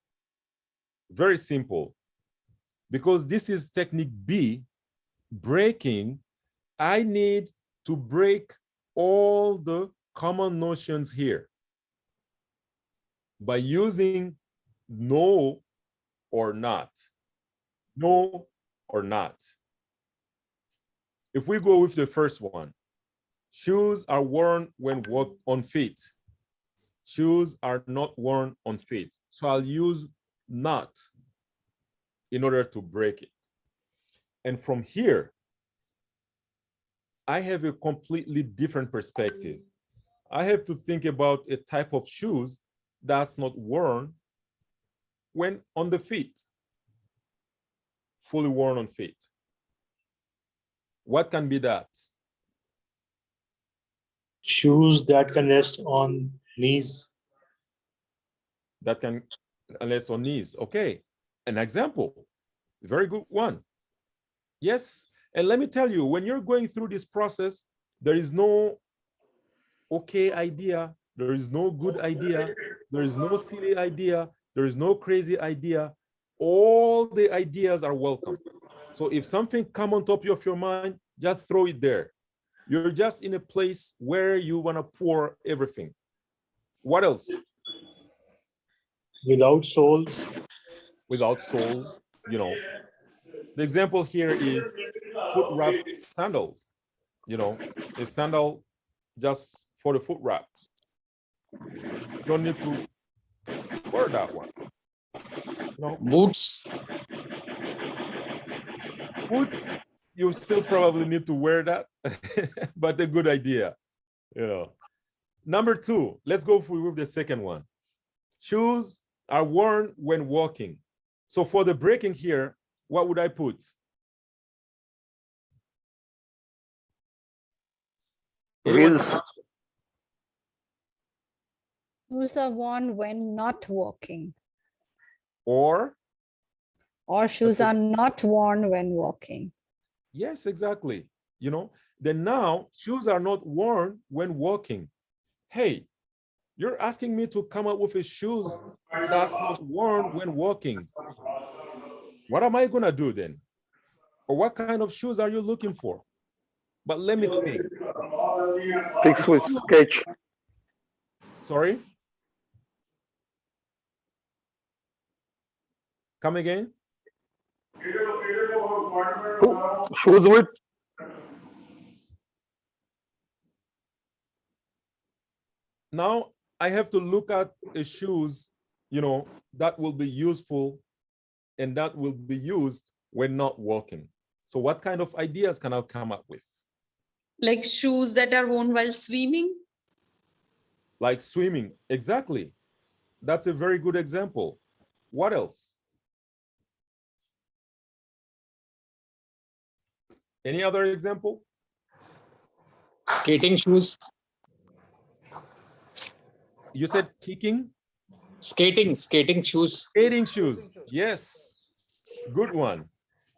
Very simple. Because this is technique B, breaking, I need to break all the common notions here by using no or not. No or not. If we go with the first one, shoes are worn when walk on feet. Shoes are not worn on feet. So I'll use not in order to break it. And from here, I have a completely different perspective. I have to think about a type of shoes that's not worn when on the feet, fully worn on feet. What can be that? Shoes that can rest on knees. That can rest on knees. Okay, an example, very good one. Yes, and let me tell you, when you're going through this process, there is no okay idea, there is no good idea, there is no silly idea, there is no crazy idea. All the ideas are welcome. So if something comes on top of your mind, just throw it there. You're just in a place where you want to pour everything. What else? Without soles. Without sole, The example here is foot wrap sandals. A sandal just for the foot wrap. You don't need to wear that one. Boots. Boots, you still probably need to wear that, but a good idea. Number two, let's go with the second one. Shoes are worn when walking. So for the breaking here, what would I put? Shoes are worn when not walking, Or? or shoes are not worn when walking. Yes, exactly. Then now shoes are not worn when walking. Hey, you're asking me to come up with a shoes that's not worn when walking. What am I gonna do then? Or what kind of shoes are you looking for? But let me think. Fix with sketch. Sorry? Come again? Shoes with Now I have to look at a shoes, that will be useful and that will be used when not walking. So what kind of ideas can I come up with? Like shoes that are worn while swimming? Like swimming, exactly. That's a very good example. What else? Any other example? Skating shoes. You said kicking? Skating shoes. Skating shoes, yes, good one.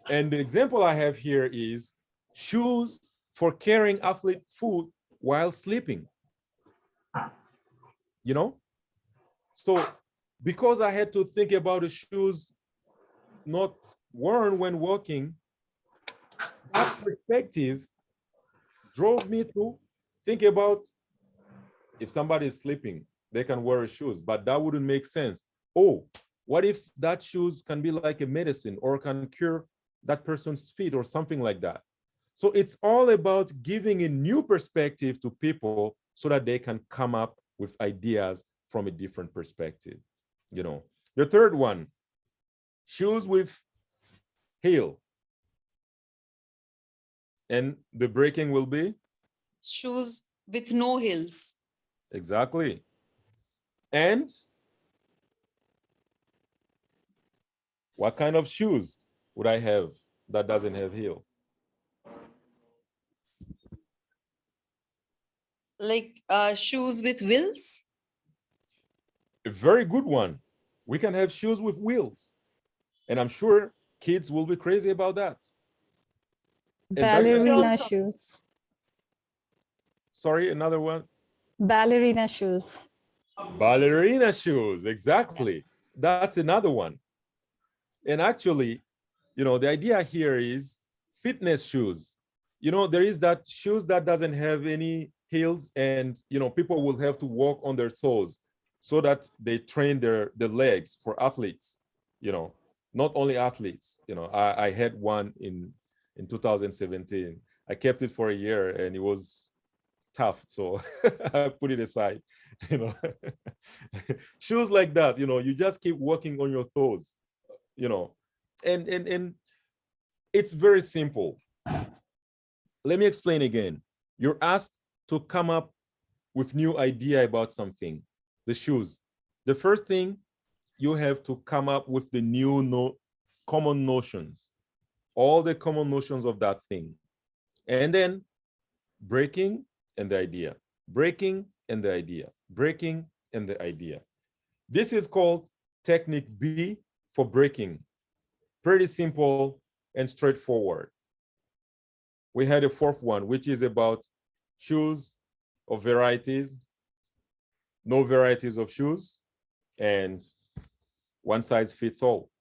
And the example I have here is shoes for carrying athlete foot while sleeping. So because I had to think about the shoes not worn when walking, that perspective drove me to think about if somebody is sleeping, they can wear shoes, but that wouldn't make sense. Oh, what if that shoes can be like a medicine or can cure that person's feet or something like that? So it's all about giving a new perspective to people so that they can come up with ideas from a different perspective. You know, the third one, shoes with heel. And the breaking will be? Shoes with no heels. Exactly. And what kind of shoes would I have that doesn't have heel? Like shoes with wheels. A very good one. We can have shoes with wheels. And I'm sure kids will be crazy about that. And that- Ballerina also- shoes. sorry, another one. Ballerina shoes. Ballerina shoes, exactly. That's another one. And actually, you know, the idea here is fitness shoes. You know, there is that shoes that doesn't have any heels, and you know, people will have to walk on their toes so that they train their legs for athletes, you know, not only athletes. You know, I had one in 2017. I kept it for a year and it was tough, so I put it aside. You know, shoes like that, you know, you just keep walking on your toes, you know, and it's very simple. Let me explain again. You're asked to come up with new idea about something, the shoes. The first thing, you have to come up with the new common notions, all the common notions of that thing. And then breaking and the idea, breaking and the idea, breaking and the idea. This is called technique B for breaking. Pretty simple and straightforward. We had a fourth one, which is about shoes of varieties, no varieties of shoes, and one size fits all.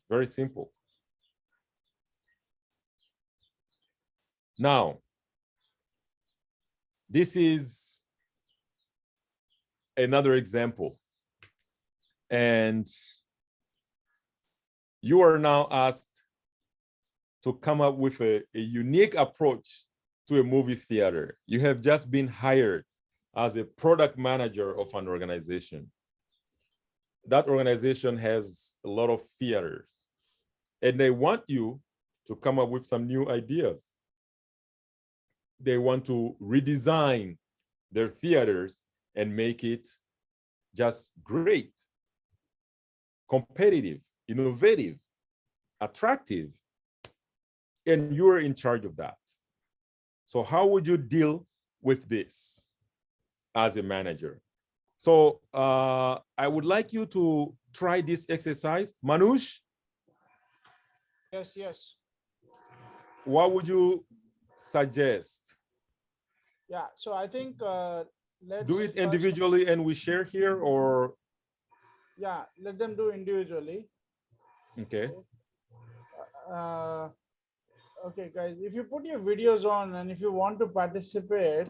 Very simple. Now, this is another example. And you are now asked to come up with a unique approach to a movie theater. You have just been hired as a product manager of an organization. That organization has a lot of theaters, and they want you to come up with some new ideas. They want to redesign their theaters and make it just great, competitive, innovative, attractive, and you're in charge of that. So how would you deal with this as a manager? So I would like you to try this exercise. Manoush, Yes. what would you suggest? Yeah. So I think let's Do it first- individually and we share here, or? Yeah, let them do individually. Okay. Okay, guys, if you put your videos on and if you want to participate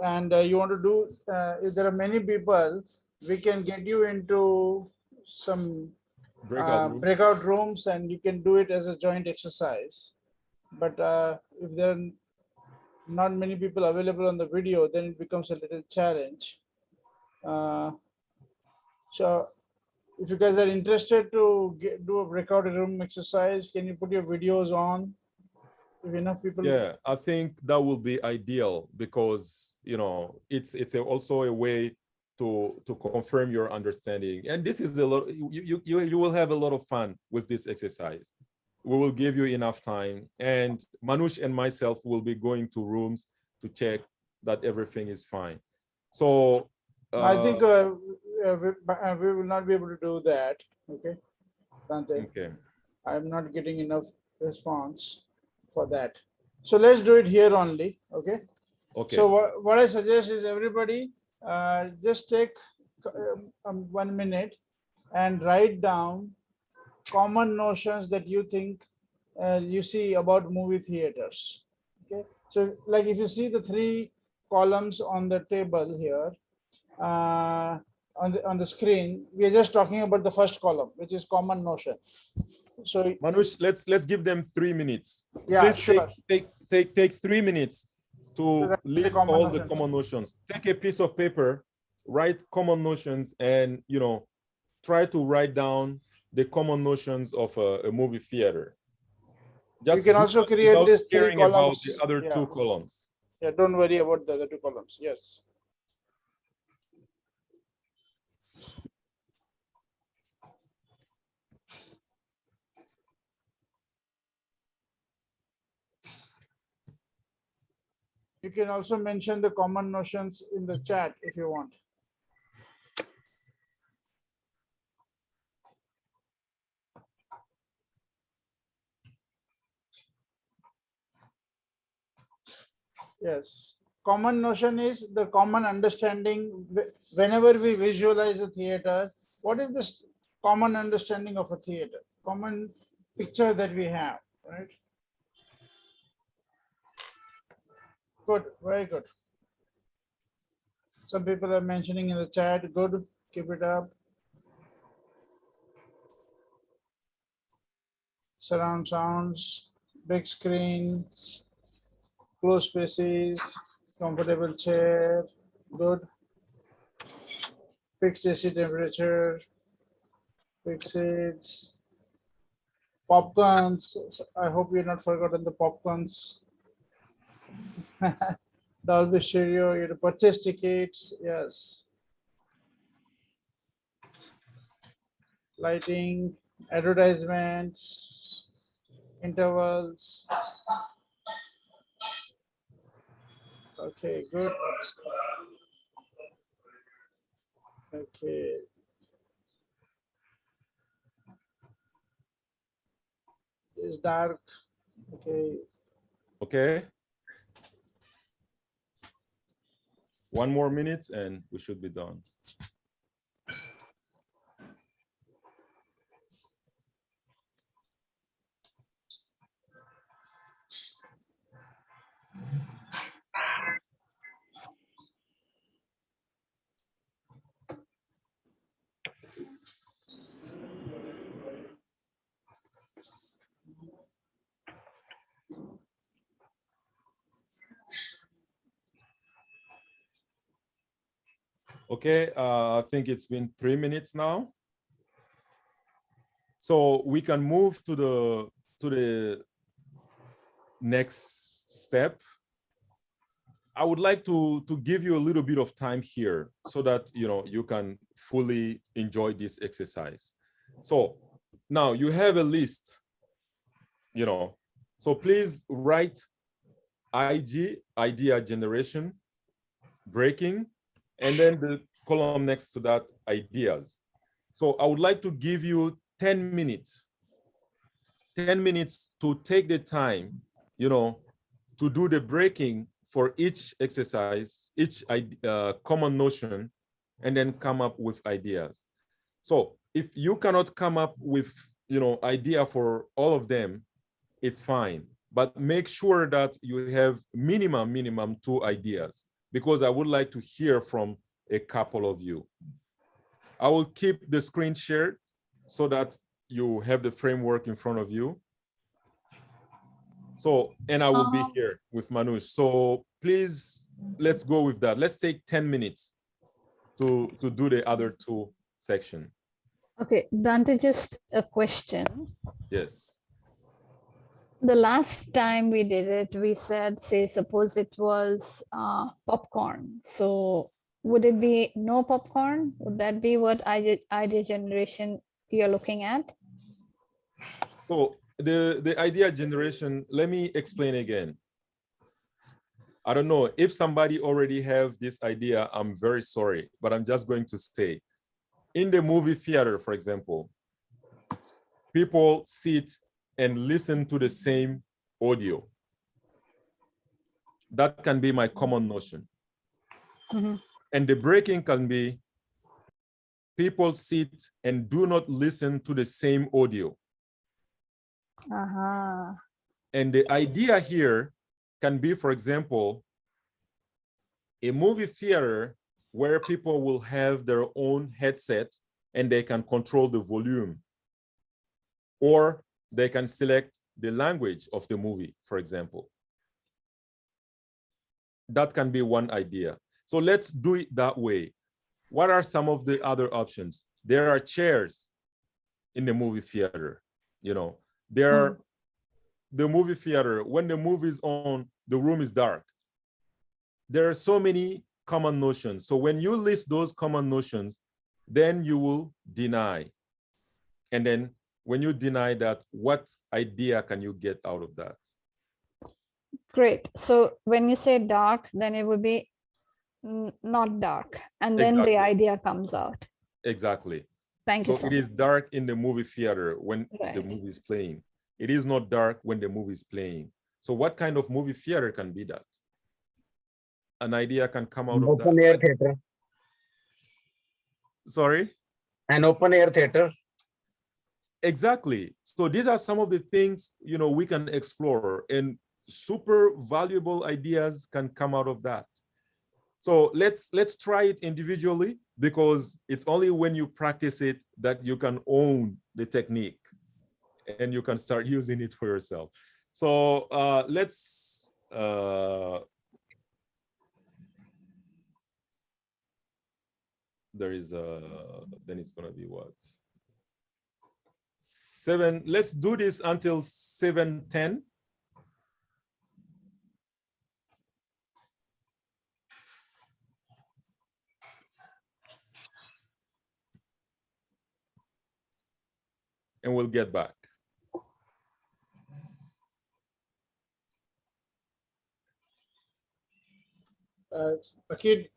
and you want to do, if there are many people, we can get you into some breakout rooms and you can do it as a joint exercise. But if there are not many people available on the video, then it becomes a little challenge. So if you guys are interested to do a breakout room exercise, can you put your videos on? If enough people. Yeah, I think that will be ideal because, you know, it's also a way to confirm your understanding. And this is a lot, you will have a lot of fun with this exercise. We will give you enough time, and Manoush and myself will be going to rooms to check that everything is fine. So I think we will not be able to do that. Okay, Dante. Okay. I'm not getting enough response for that. So let's do it here only. Okay. Okay. So what I suggest is everybody just take 1 minute and write down common notions that you think you see about movie theaters. Okay, so like if you see the three columns on the table here, on the screen, we are just talking about the first column, which is common notion. So Manush, let's give them 3 minutes. yeah, Please sure. take 3 minutes to write the list common all the notions. common notions. Take a piece of paper, write common notions, and try to write down the common notions of a movie theater. You can do also that create without these three caring about columns. the other Yeah. 2 columns. Yeah, don't worry about the other 2 columns. Yes. You can also mention the common notions in the chat if you want. Yes. Common notion is the common understanding. Whenever we visualize a theater, what is this common understanding of a theater? Common picture that we have, right? Good, very good. Some people are mentioning in the chat, good, keep it up. Surround sounds, big screens, closed spaces, comfortable chair, good. Fixed AC temperature, fixed seats, popcorns. I hope you're not forgotten the popcorns. Dolby stereo, you purchase tickets, yes. Lighting, advertisements, intervals. Okay, good. Okay. It's dark. Okay. Okay. 1 more minute and we should be done. Okay, I think it's been 3 minutes now. So we can move to the next step. I would like to give you a little bit of time here so that you can fully enjoy this exercise. So now you have a list, so please write idea generation, breaking, and then the column next to that, ideas. So I would like to give you 10 minutes to take the time, to do the breaking for each exercise, each common notion, and then come up with ideas. So if you cannot come up with, idea for all of them, it's fine. But make sure that you have minimum 2 ideas, because I would like to hear from a couple of you. I will keep the screen shared so that you have the framework in front of you. So, and I will be here with Manush. So please, let's go with that. Let's take 10 minutes to do the other 2 sections. Okay, Dante, just a question. Yes. The last time we did it, we said, say, suppose it was popcorn. So would it be no popcorn? Would that be what idea generation you're looking at? So the idea generation, let me explain again. I don't know if somebody already have this idea, I'm very sorry, but I'm just going to say, in the movie theater, for example, people sit and listen to the same audio. That can be my common notion. Mm-hmm. And the breaking can be people sit and do not listen to the same audio. Uh-huh. And the idea here can be, for example, a movie theater where people will have their own headset and they can control the volume, or they can select the language of the movie, for example. That can be one idea. So let's do it that way. What are some of the other options? There are chairs in the movie theater. You know, there are the movie theater, when the movie is on, the room is dark. There are so many common notions. So when you list those common notions, then you will deny. And then when you deny that, what idea can you get out of that? Great. So when you say dark, then it would be not dark. And then Exactly. the idea comes out. Exactly. Thank you So so it is much. dark in the movie theater when the Right. movie is playing. It is not dark when the movie is playing. So what kind of movie theater can be that? An idea can come out of Open that. air theater. Sorry? An open air theater. Exactly. So these are some of the things, you know, we can explore, and super valuable ideas can come out of that. So let's try it individually, because it's only when you practice it that you can own the technique and you can start using it for yourself. So let's there is a, then it's gonna be what? 7, let's do this until 7:10. And we'll get back. Akid,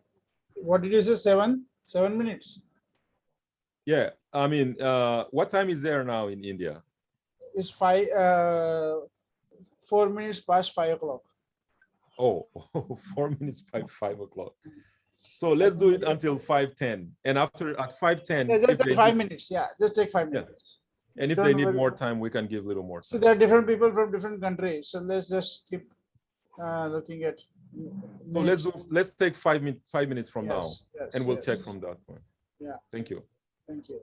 what did you say? 7 minutes? Yeah, I mean, what time is there now in India? It's 4 minutes past 5 o'clock. Oh, 4 minutes by 5 o'clock. So let's do it until 5:10. And after at 5:10, Yeah, if just they take 5 need, minutes. Yeah, just take 5 yeah, minutes. and if Don't they need worry. more time, we can give a little more So time. there are different people from different countries. So let's just keep looking at So minutes. let's take 5 minutes from now, Yes, yes, and we'll yes. check from that point. Yeah. Thank you. Thank you.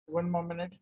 One more minute.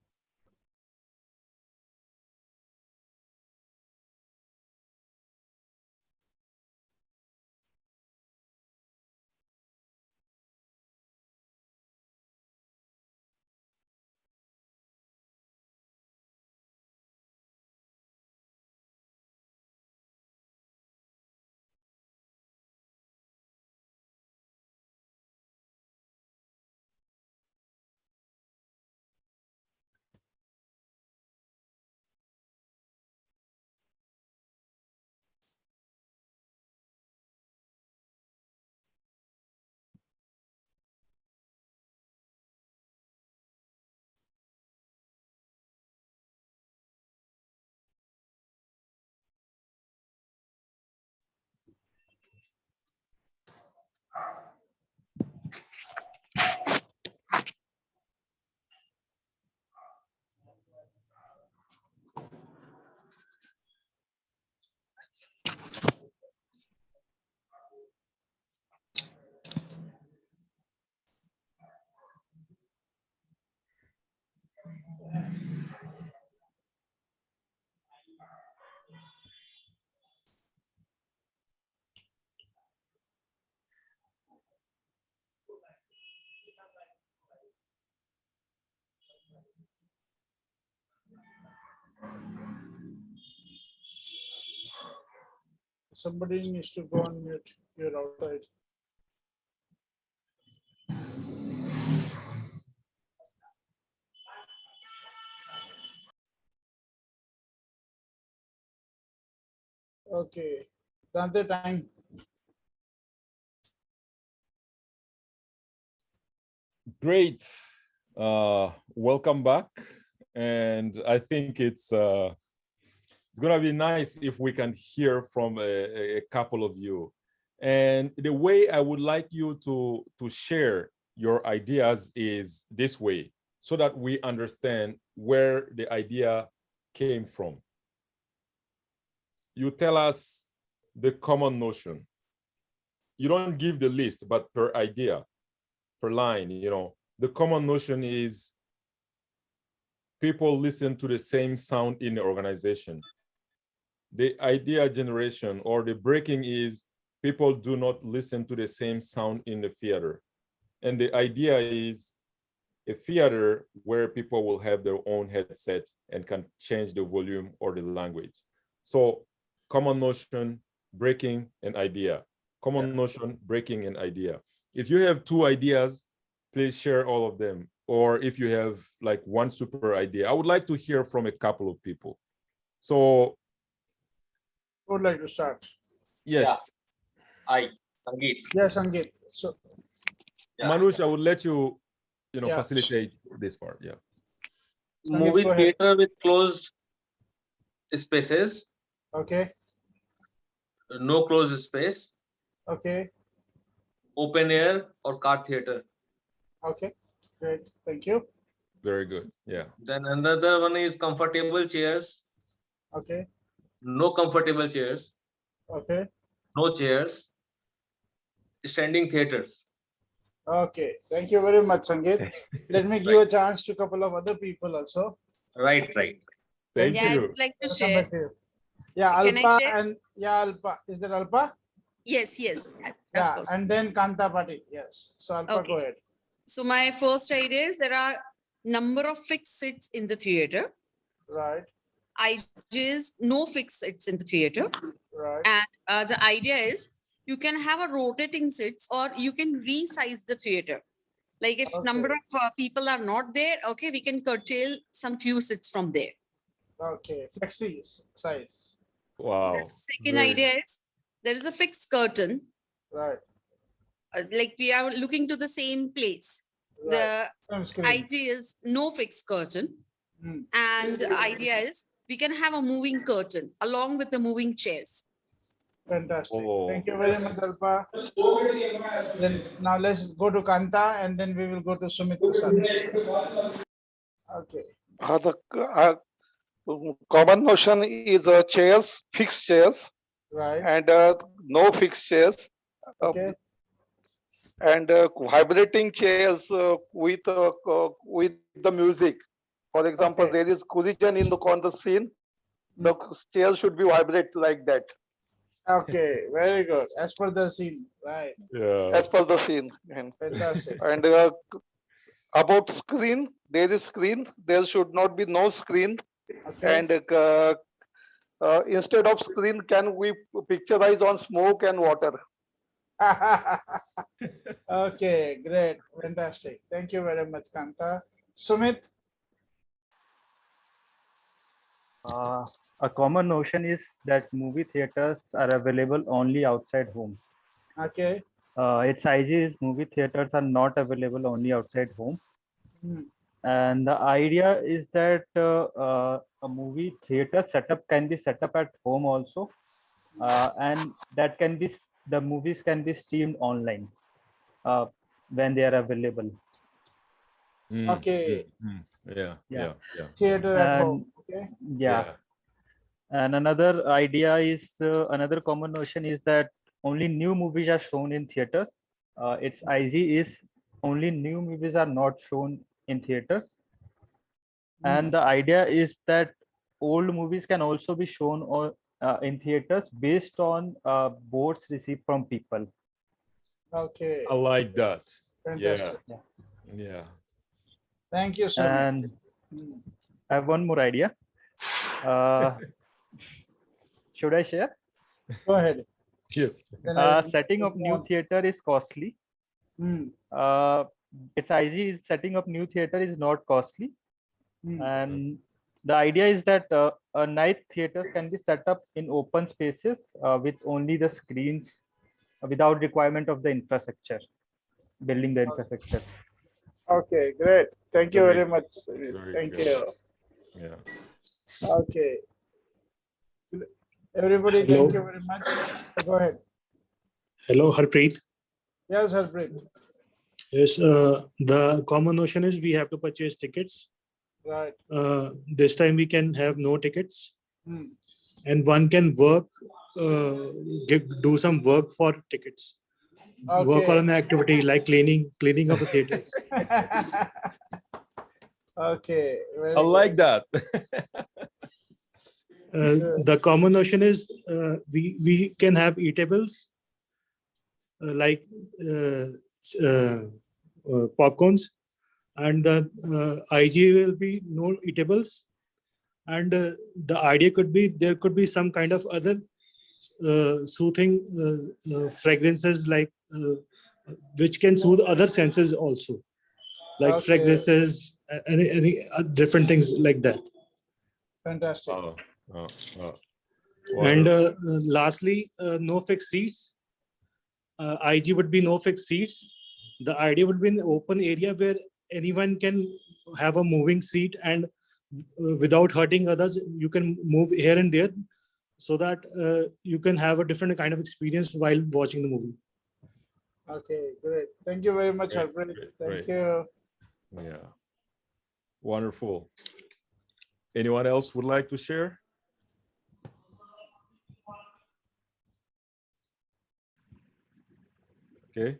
Somebody needs to go on mute. You're outside. Okay. Another time. Great. Welcome back. And I think it's gonna be nice if we can hear from a couple of you. And the way I would like you to share your ideas is this way, so that we understand where the idea came from. You tell us the common notion. You don't give the list, but per idea, per line, the common notion is people listen to the same sound in the organization. The idea generation or the breaking is people do not listen to the same sound in the theater. And the idea is a theater where people will have their own headset and can change the volume or the language. So common notion, breaking, and idea. Common notion, breaking, and idea. If you have two ideas, please share all of them. Or if you have like one super idea, I would like to hear from a couple of people. So Who would like to start? yes. I, Sangeet. Yes, Sangeet. So Yeah. Manush, I would let you, Yeah. facilitate this part. Yeah. Sangeet, Movie go ahead. theater with closed spaces, Okay. no closed space, Okay. open air or car theater. Okay. Great. Thank you. Very good. Yeah. Then another one is comfortable chairs, Okay. no comfortable chairs, Okay. no chairs, standing theaters. Okay. Thank you very much, Sangeet. Let me give a chance to a couple of other people also. Right. Thank Yeah, I you. would like to I'll come share. back to you. Yeah, Can I Alpa share? and Alpa. Is there Alpa? Yes, of Yeah, course. and then Kanta Pati. Yes. So Alpa, Okay. go ahead. So my first idea is there are number of fixed seats in the theater. Right. IG is no fixed seats in the theater. Right. And the idea is you can have a rotating seats or you can resize the theater. Like if number Okay. of people are not there, okay, we can curtail some few seats from there. Okay, flexi size. Wow. The second Very- idea is there is a fixed curtain, Right. like we are looking to the same place. Right. The Same screen. idea is no fixed curtain. Hmm. And the idea is we can have a moving curtain along with the moving chairs. Fantastic. Oh. Thank you very much, Alpa. Then now let's go to Kanta and then we will go to Sumit Prasad. Okay. The common notion is chairs, fixed chairs, Right. and no fixed chairs, Okay. and vibrating chairs with the music. For example, Okay. there is collision on the scene. The chair should be vibrate like that, Okay. Very good. As per the scene. Right. Yeah. as per the scene. Fantastic. And about screen, there is screen. There should not be no screen. Okay. And instead of screen, can we picturize on smoke and water? Okay. Great. Fantastic. Thank you very much, Kanta. Sumit. A common notion is that movie theaters are available only outside home. Okay. Its IG is movie theaters are not available only outside home. Hmm. And the idea is that a movie theater setup can be set up at home also. And that can be, the movies can be streamed online when they are available. Mm, Okay. Yeah. Yeah. Theater at And home. Okay. yeah. And another idea is, another common notion is that only new movies are shown in theaters. Its IG is only new movies are not shown in theaters. And the idea is that old movies can also be shown or in theaters based on votes received from people. Okay. I like that. Fantastic. Yeah. Thank you, Sumit. And I have one more idea. Should I share? Go ahead. Yes. Then I- Setting up new theater is costly. Hmm. Its IG is setting up new theater is not costly. Hmm. And the idea is that a night theaters can be set up in open spaces with only the screens without requirement of the infrastructure, building the infrastructure. Okay, great. Thank you Very very much. Very Thank good. you. Yeah. Okay. Everybody, Hello. thank you very much. Go ahead. Hello, Harpreet. Yes, Harpreet. Yes, the common notion is we have to purchase tickets. Right. This time we can have no tickets, Hmm. and one can work, do some work for tickets. Work Okay. on an activity like cleaning of the theaters. Okay. Very I like that. The common notion is we can have eatables like popcorns, and the IG will be no eatables, and the idea could be there could be some kind of other soothing fragrances like which can soothe other senses also, like Okay. fragrances, any different things like that. Fantastic. And lastly, no fixed seats. IG would be no fixed seats. The idea would be an open area where anyone can have a moving seat, and without hurting others, you can move here and there so that you can have a different kind of experience while watching the movie. Okay, great. Thank you very much, Great, Harpreet. great, Thank great. you. Yeah. Wonderful. Anyone else would like to share? Okay.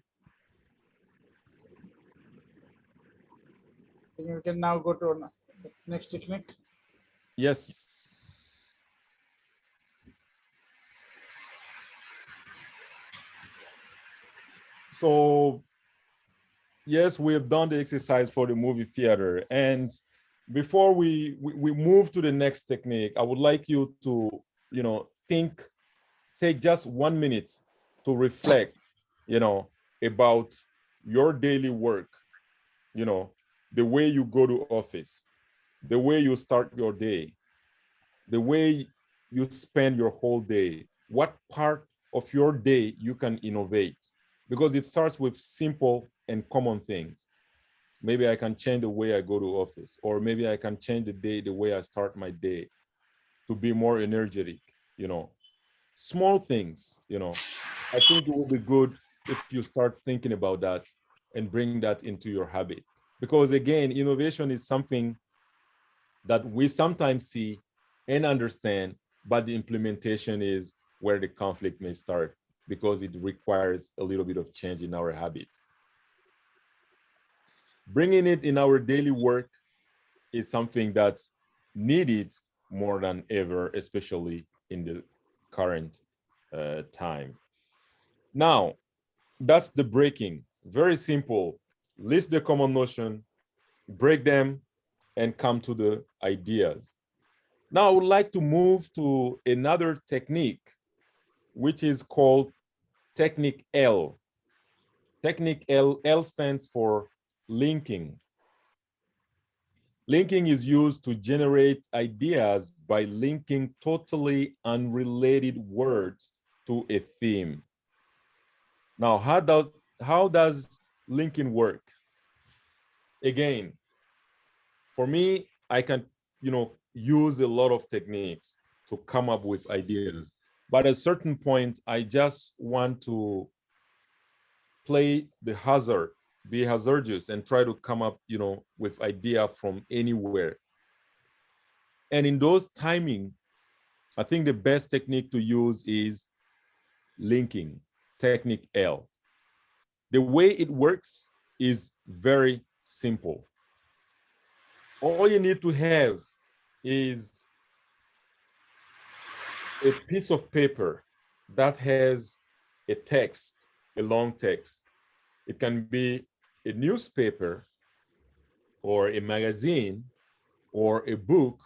You can now go to next technique. Yes. So, yes, we have done the exercise for the movie theater. And before we move to the next technique, I would like you to, take just 1 minute to reflect, about your daily work, the way you go to office, the way you start your day, the way you spend your whole day, what part of your day you can innovate, because it starts with simple and common things. Maybe I can change the way I go to office, or maybe I can change the way I start my day to be more energetic, small things, I think it would be good if you start thinking about that and bring that into your habit. Because again, innovation is something that we sometimes see and understand, but the implementation is where the conflict may start, because it requires a little bit of change in our habit. Bringing it in our daily work is something that's needed more than ever, especially in the current time. Now, that's the breaking. Very simple. List the common notion, break them, and come to the ideas. Now, I would like to move to another technique, which is called Technique L. Technique L, L stands for linking. Linking is used to generate ideas by linking totally unrelated words to a theme. Now, how does linking work? Again, for me, I can, use a lot of techniques to come up with ideas. But at a certain point, I just want to play the hazard, be hazardous, and try to come up, with idea from anywhere. And in those timing, I think the best technique to use is linking, technique L. The way it works is very simple. All you need to have is a piece of paper that has a text, a long text. It can be a newspaper or a magazine or a book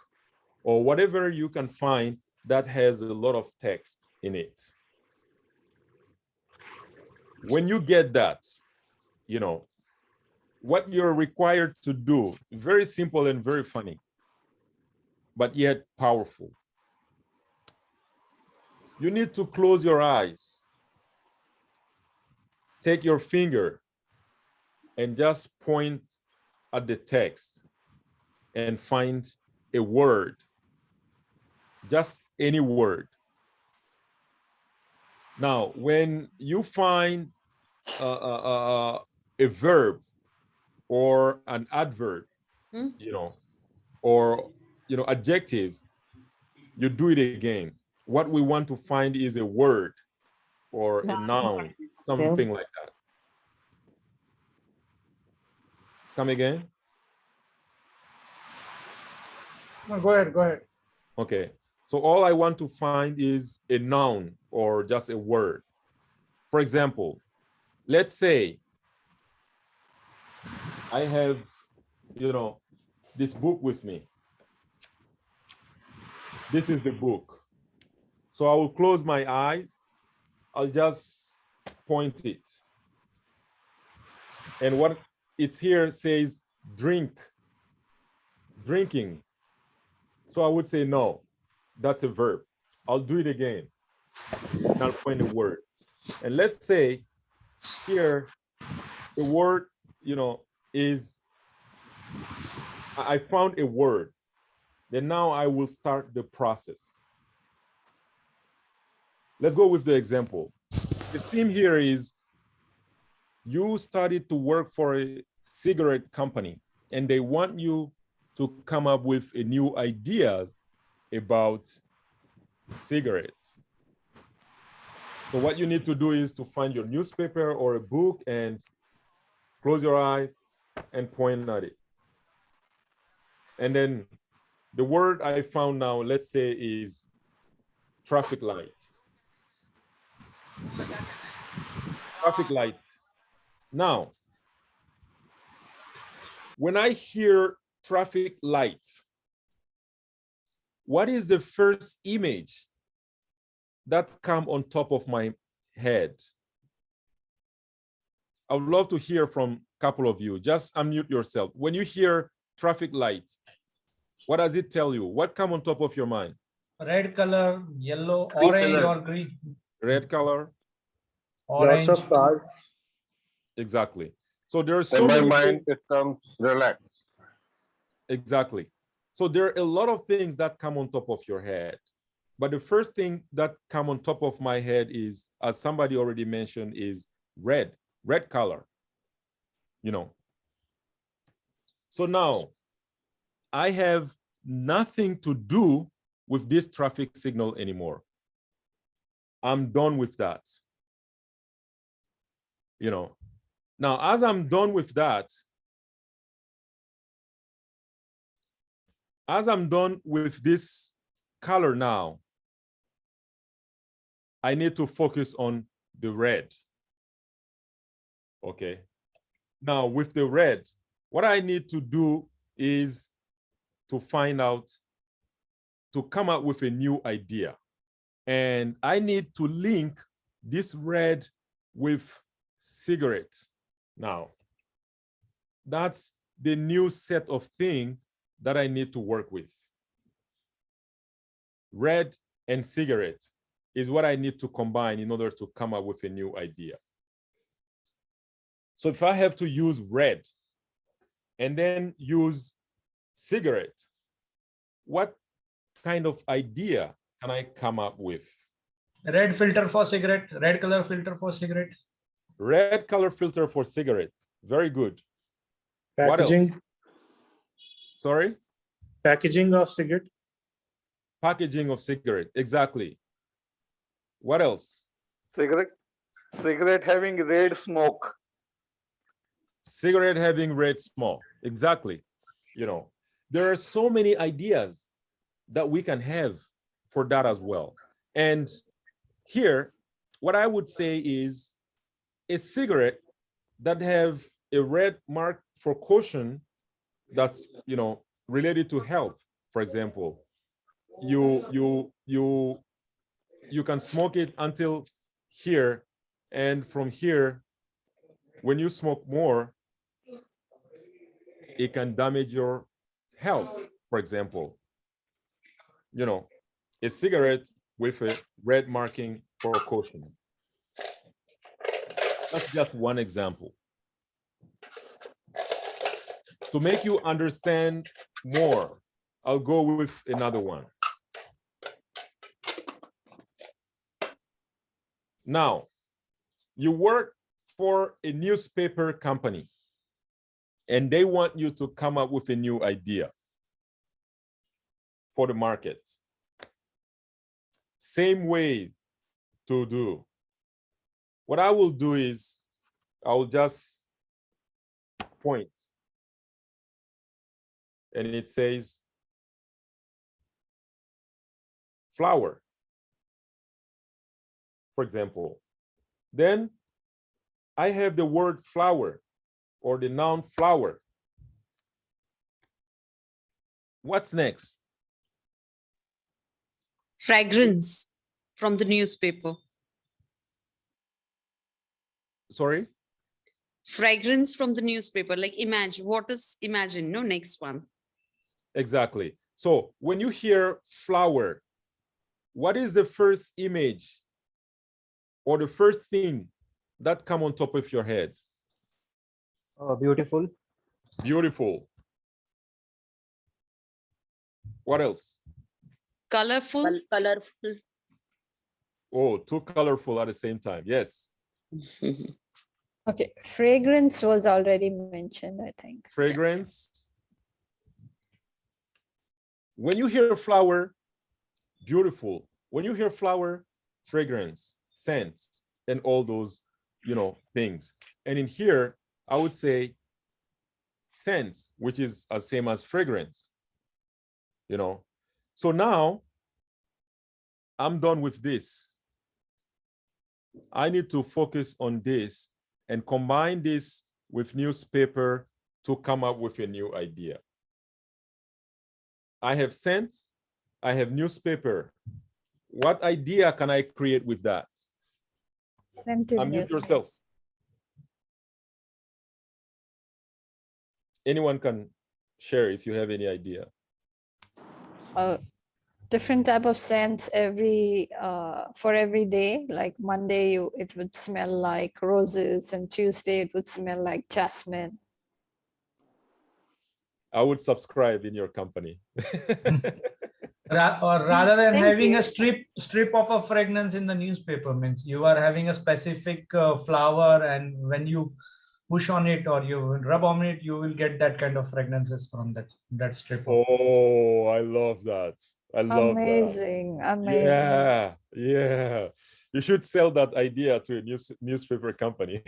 or whatever you can find that has a lot of text in it. When you get that, what you're required to do, very simple and very funny, but yet powerful. You need to close your eyes, take your finger, and just point at the text and find a word, just any word. Now, when you find a verb or an adverb, or adjective, you do it again. What we want to find is a word or a noun, something like that. Come again? No, go ahead. Okay, so all I want to find is a noun or just a word. For example, let's say I have, this book with me. This is the book. So I will close my eyes. I'll just point it. And what it's here says drink, drinking. So I would say, no, that's a verb. I'll do it again. And I'll find a word. And let's say here, the word, is, I found a word. Then now I will start the process. Let's go with the example. The theme here is you started to work for a cigarette company and they want you to come up with a new idea about cigarettes. So what you need to do is to find your newspaper or a book and close your eyes and point at it. And then the word I found now, let's say, is traffic light. Traffic light. Now, when I hear traffic light, what is the first image that comes on top of my head? I would love to hear from a couple of you. Just unmute yourself. When you hear traffic light, what does it tell you? What comes on top of your mind? Red color, yellow, Green orange color. or green. Red color. Orange. Lots of cars. Exactly. So there are In so my many mind, it comes relax. Exactly. So there are a lot of things that come on top of your head. But the first thing that come on top of my head is, as somebody already mentioned, is red color, you know. So now I have nothing to do with this traffic signal anymore. I'm done with that. You know, now as I'm done with that, as I'm done with this color now, I need to focus on the red. Okay. Now with the red, what I need to do is to find out, to come up with a new idea. And I need to link this red with cigarette. Now, that's the new set of things that I need to work with. Red and cigarette is what I need to combine in order to come up with a new idea. So if I have to use red and then use cigarette, what kind of idea can I come up with? Red filter for cigarette, red color filter for cigarette. Red color filter for cigarette. Very good. What else? Packaging. Sorry? Packaging of cigarette. Packaging of cigarette. Exactly. What else? Cigarette having red smoke. Cigarette having red smoke. Exactly. You know, there are so many ideas that we can have for that as well. And here, what I would say is a cigarette that have a red mark for caution that's, you know, related to health. For example, you can smoke it until here, and from here, when you smoke more, it can damage your health. For example, you know, a cigarette with a red marking for caution. That's just one example. To make you understand more, I'll go with another one. Now, you work for a newspaper company and they want you to come up with a new idea for the market. Same way to do. What I will do is I will just point and it says flower, for example. Then I have the word flower or the noun flower. What's next? Fragrance from the newspaper. Sorry? Fragrance from the newspaper. Like imagine, what is imagine? No, next one. Exactly. So when you hear flower, what is the first image or the first thing that come on top of your head? Beautiful. Beautiful. What else? Colorful. Colorful. Oh, too colorful at the same time. Yes. Okay, fragrance was already mentioned, I think. Fragrance. When you hear flower, beautiful. When you hear flower, fragrance, scents, and all those, you know, things. And in here, I would say scents, which is the same as fragrance, you know. So now I'm done with this. I need to focus on this and combine this with newspaper to come up with a new idea. I have scent, I have newspaper. What idea can I create with that? Scented Unmute newspaper. yourself. Anyone can share if you have any idea. Different type of scents for every day. Like Monday, it would smell like roses, and Tuesday it would smell like jasmine. I would subscribe in your company. Or rather than Thank having you. a strip of a fragrance in the newspaper, means you are having a specific flower, and when you push on it or you rub on it, you will get that kind of fragrances from that strip of. Oh, I love that. I love that. Amazing, amazing. Yeah, yeah. You should sell that idea to a newspaper company.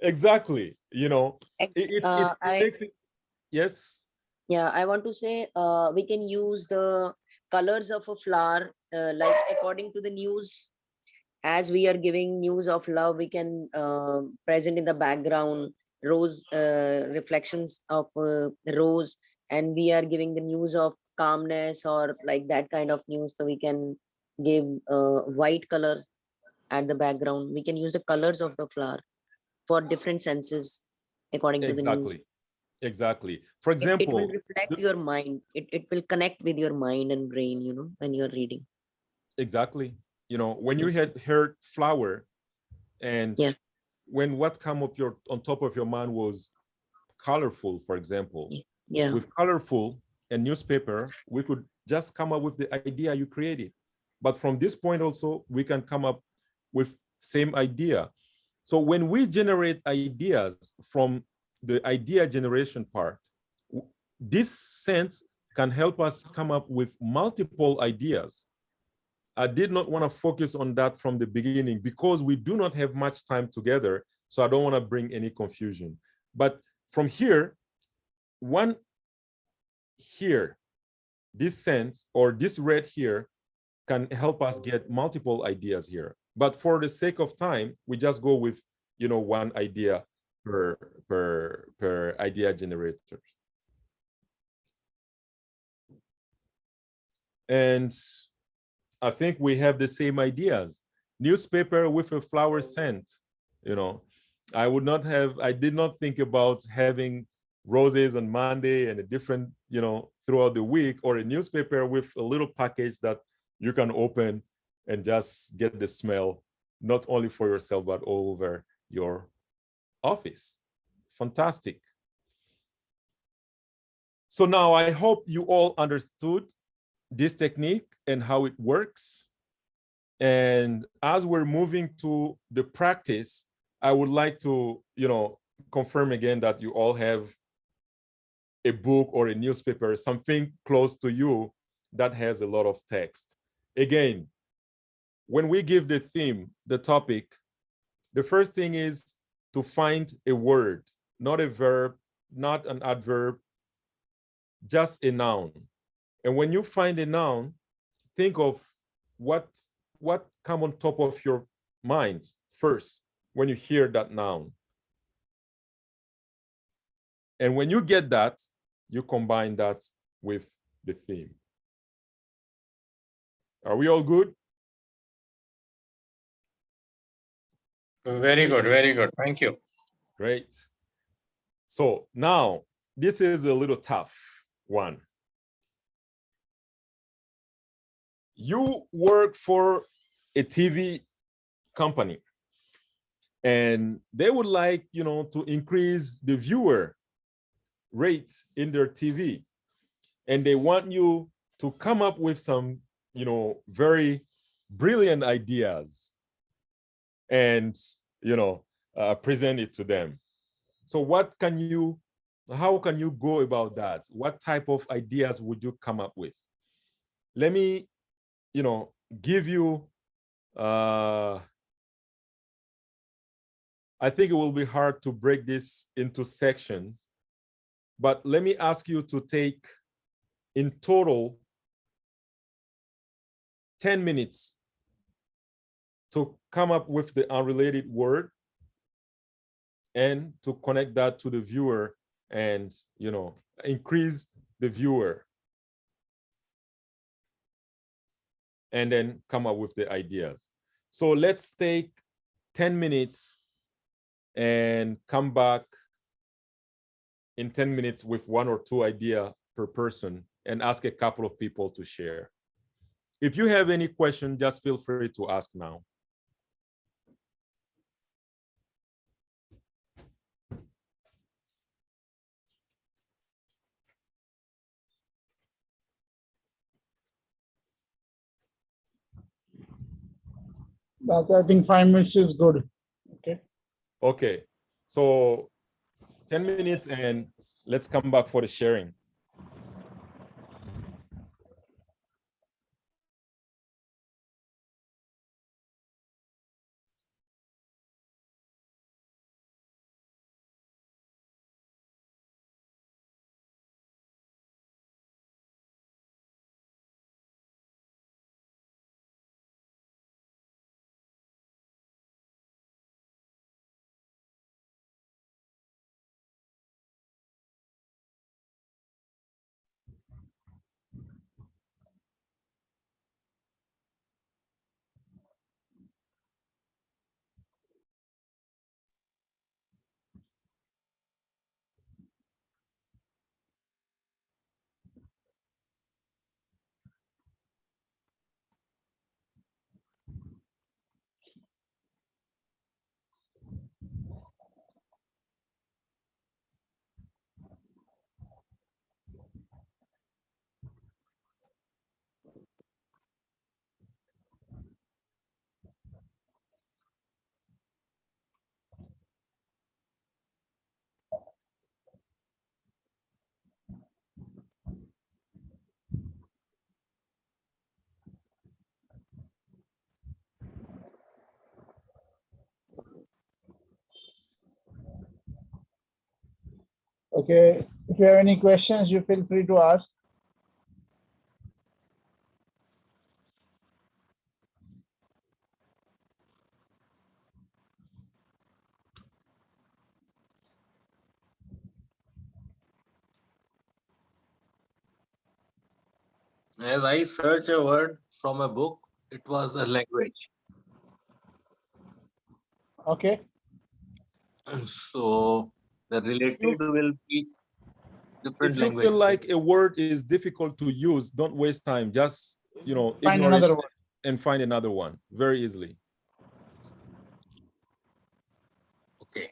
Exactly. You know, yes. Yeah, I want to say we can use the colors of a flower, like according to the news. As we are giving news of love, we can present in the background rose reflections of rose, and we are giving the news of calmness or like that kind of news. So we can give white color at the background. We can use the colors of the flower for different senses according to the news. Exactly. For It will example, reflect your mind. It will connect with your mind and brain, when you're reading. exactly. You know, when you had heard flower, and when what come up on top of your mind was colorful, for example. Yeah. With colorful and newspaper, we could just come up with the idea you created. But from this point also, we can come up with same idea. So when we generate ideas from the idea generation part, this sense can help us come up with multiple ideas. I did not want to focus on that from the beginning because we do not have much time together. So I don't want to bring any confusion. But from here, this sense or this red here can help us get multiple ideas here. But for the sake of time, we just go with, one idea per idea generator. And I think we have the same ideas. Newspaper with a flower scent, I did not think about having roses on Monday and a different, throughout the week, or a newspaper with a little package that you can open and just get the smell, not only for yourself, but all over your office. Fantastic. So now I hope you all understood this technique and how it works. And as we're moving to the practice, I would like to, confirm again that you all have a book or a newspaper, something close to you that has a lot of text. Again, when we give the theme, the topic, the first thing is to find a word, not a verb, not an adverb, just a noun. And when you find a noun, think of what come on top of your mind first when you hear that noun. And when you get that, you combine that with the theme. Are we all good? Very good, very good. Thank you. Great. So now, this is a little tough one. You work for a TV company, and they would like, to increase the viewer rate in their TV. And they want you to come up with some, very brilliant ideas and, present it to them. So how can you go about that? What type of ideas would you come up with? Let me, give you, I think it will be hard to break this into sections, but let me ask you to take in total 10 minutes to come up with the unrelated word and to connect that to the viewer and, increase the viewer. And then come up with the ideas. So let's take 10 minutes and come back in 10 minutes with 1 or 2 ideas per person and ask a couple of people to share. If you have any question, just feel free to ask now. I think 5 minutes is good. Okay. Okay, so 10 minutes and let's come back for the sharing. Okay. If you have any questions, you feel free to ask. As I search a word from a book, it was a language. Okay. So the related will be different If you language. feel like a word is difficult to use, don't waste time. Just, Find ignore another it one. and find another one very easily. Okay.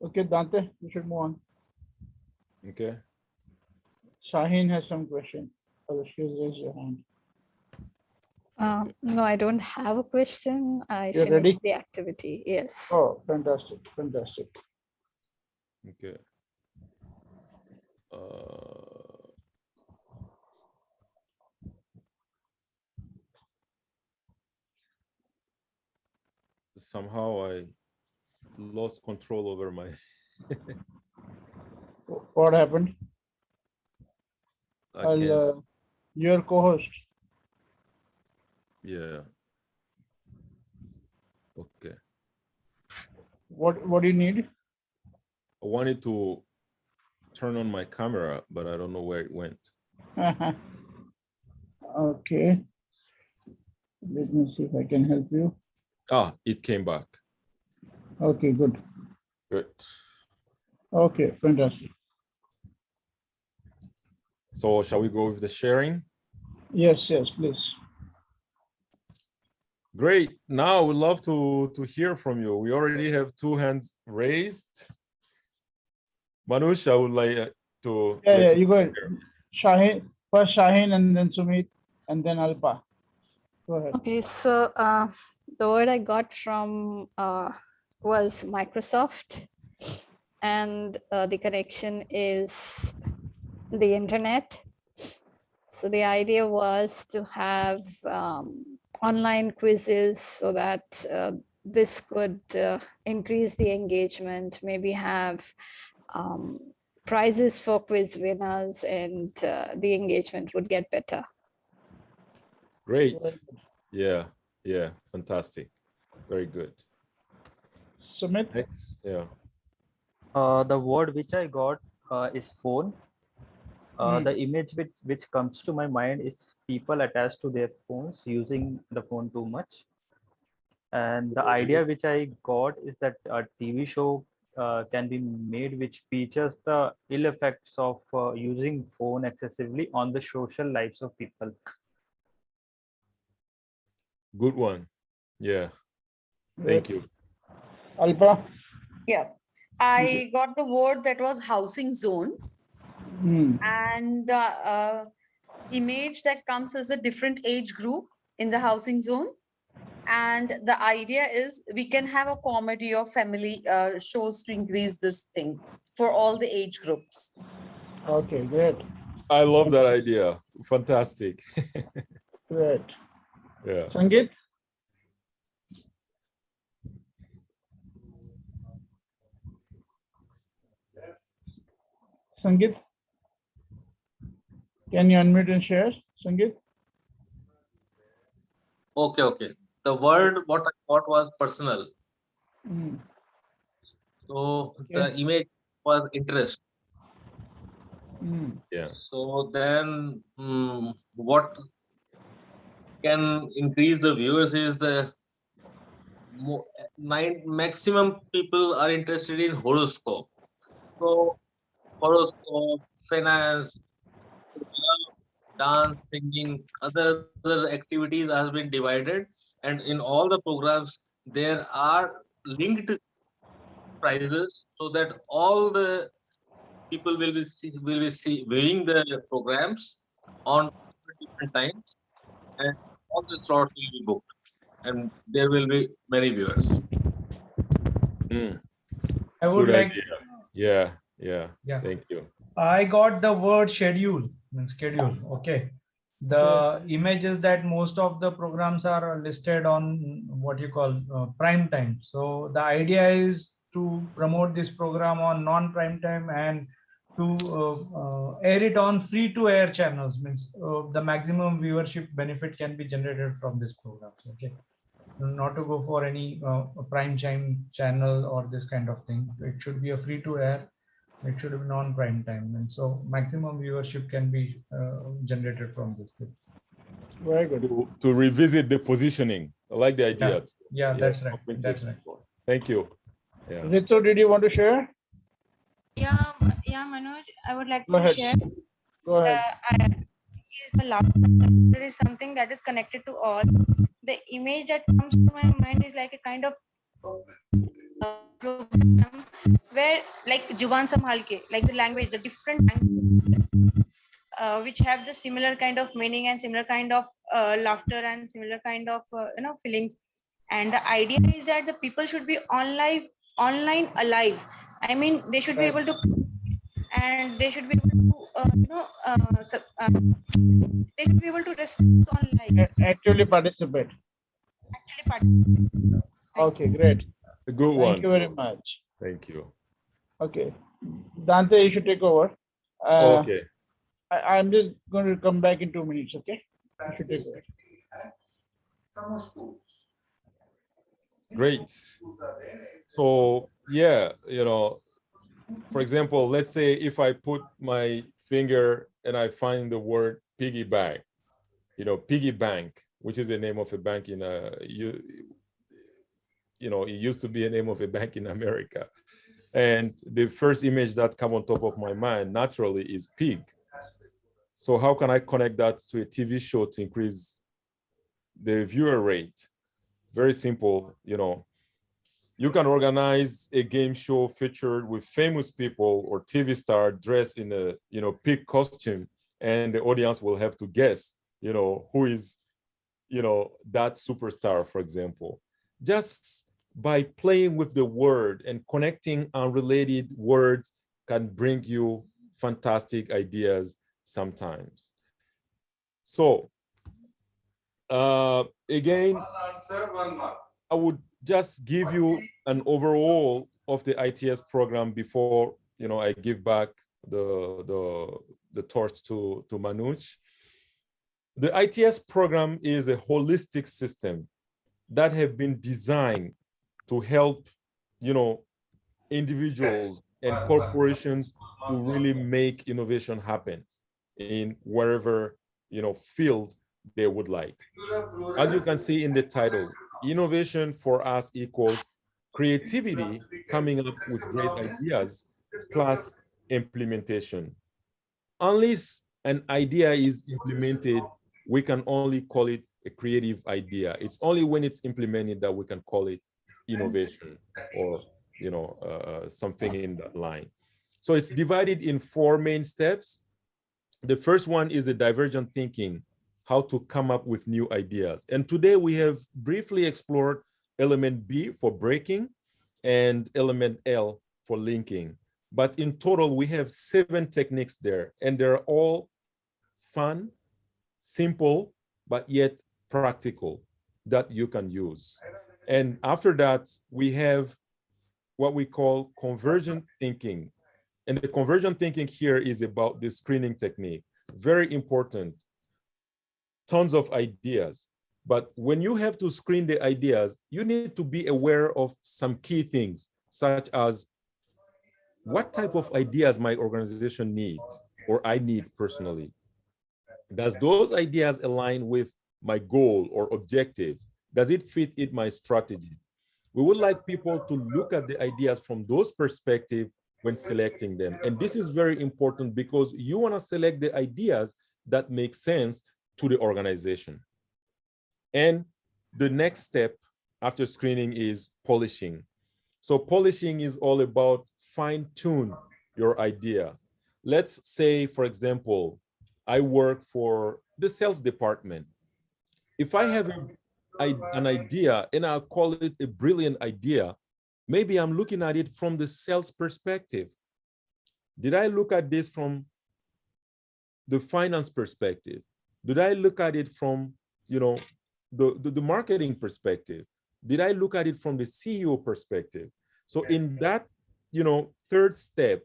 Okay, Dante, you should move on. Okay. Shaheen has some question. Oh, she's raised her hand. No, I don't have a question. I You're ready? finished the activity. Yes. Oh, fantastic, fantastic. Okay. Somehow I lost control over my. What happened? I can't. Your co-host. Yeah. Okay. What do you need? I wanted to turn on my camera, but I don't know where it went. Okay. Let me see if I can help you. Ah, it came back. Okay, good. Good. Okay, fantastic. So shall we go with the sharing? Yes, yes, please. Great. Now we'd love to hear from you. We already have 2 hands raised. Manush, I would like to. Yeah, you go ahead. Shaheen, first Shaheen and then Sumit and then Alpa. Go ahead. Okay, so the word I got from was Microsoft, and the connection is the internet. So the idea was to have online quizzes so that this could increase the engagement, maybe have prizes for quiz winners, and the engagement would get better. Great. Yeah, yeah, fantastic. Very good. Sumit? Next, yeah. The word which I got is phone. The image which comes to my mind is people attached to their phones using the phone too much. And the idea which I got is that a TV show can be made which features the ill effects of using phone excessively on the social lives of people. Good one. Yeah. Thank you. Alpa? Yeah, I got the word that was housing zone. And the image that comes as a different age group in the housing zone. And the idea is we can have a comedy or family shows to increase this thing for all the age groups. Okay, great. I love that idea. Fantastic. Great. Yeah. Sangeet? Sangeet? Can you unmute and share, Sangeet? Okay. The word what I got was personal. So the image was interest. Yeah. So then what can increase the viewers is the maximum people are interested in horoscope. So horoscope, finance, dance, singing, other activities have been divided, and in all the programs there are linked prizes so that all the people will be viewing the programs on different times, and all the slots will be booked, and there will be many viewers. I would Good like. idea. Yeah. Yeah. Thank you. I got the word schedule. Okay. The image is that most of the programs are listed on what you call prime time. So the idea is to promote this program on non-prime time and to air it on free-to-air channels. Means the maximum viewership benefit can be generated from this program. Okay. Not to go for any prime time channel or this kind of thing. It should be a free-to-air. It should be non-prime time, and so maximum viewership can be generated from this thing. Very good. To revisit the positioning. I like the idea. Yeah, that's right. That's right. Thank you. Yeah. Ritu, did you want to share? Yeah, Manoj, I would like Go to ahead. share. Go ahead. Is the love. There is something that is connected to all. The image that comes to my mind is like a kind of program where, like Juban Sambhal ke, like the language, the different language, which have the similar kind of meaning and similar kind of laughter and similar kind of feelings. And the idea is that the people should be online alive. I mean, they should be able to, and they should be able to they should be able to respond online. Actually participate. Actually participate. Okay, great. A good one. Thank you very much. Thank you. Okay, Dante, you should take over. Okay. I'm just going to come back in 2 minutes. Okay, you should take over. Great. So yeah, for example, let's say if I put my finger and I find the word piggy bank, piggy bank, which is the name of a bank in it used to be a name of a bank in America. And the first image that come on top of my mind naturally is pig. So how can I connect that to a TV show to increase the viewer rate? Very simple, you can organize a game show featured with famous people or TV star dressed in a pig costume, and the audience will have to guess who is that superstar, for example. Just by playing with the word and connecting unrelated words can bring you fantastic ideas sometimes. So again, I would just give you an overall of the ITS program before I give back the torch to Manoj. The ITS program is a holistic system that have been designed to help individuals and corporations to really make innovation happen in wherever field they would like. As you can see in the title, innovation for us equals creativity, coming up with great ideas, plus implementation. Unless an idea is implemented, we can only call it a creative idea. It's only when it's implemented that we can call it innovation or something in that line. So it's divided in 4 main steps. The first one is the divergent thinking, how to come up with new ideas. And today we have briefly explored element B for breaking and element L for linking. But in total, we have 7 techniques there, and they're all fun, simple, but yet practical that you can use. And after that, we have what we call convergent thinking. And the convergent thinking here is about the screening technique. Very important. Tons of ideas. But when you have to screen the ideas, you need to be aware of some key things, such as what type of ideas my organization needs or I need personally. Does those ideas align with my goal or objective? Does it fit in my strategy? We would like people to look at the ideas from those perspectives when selecting them. And this is very important because you want to select the ideas that make sense to the organization. And the next step after screening is polishing. So polishing is all about fine-tune your idea. Let's say, for example, I work for the sales department. If I have an idea and I'll call it a brilliant idea, maybe I'm looking at it from the sales perspective. Did I look at this from the finance perspective? Did I look at it from, the marketing perspective? Did I look at it from the CEO perspective? So in that, third step,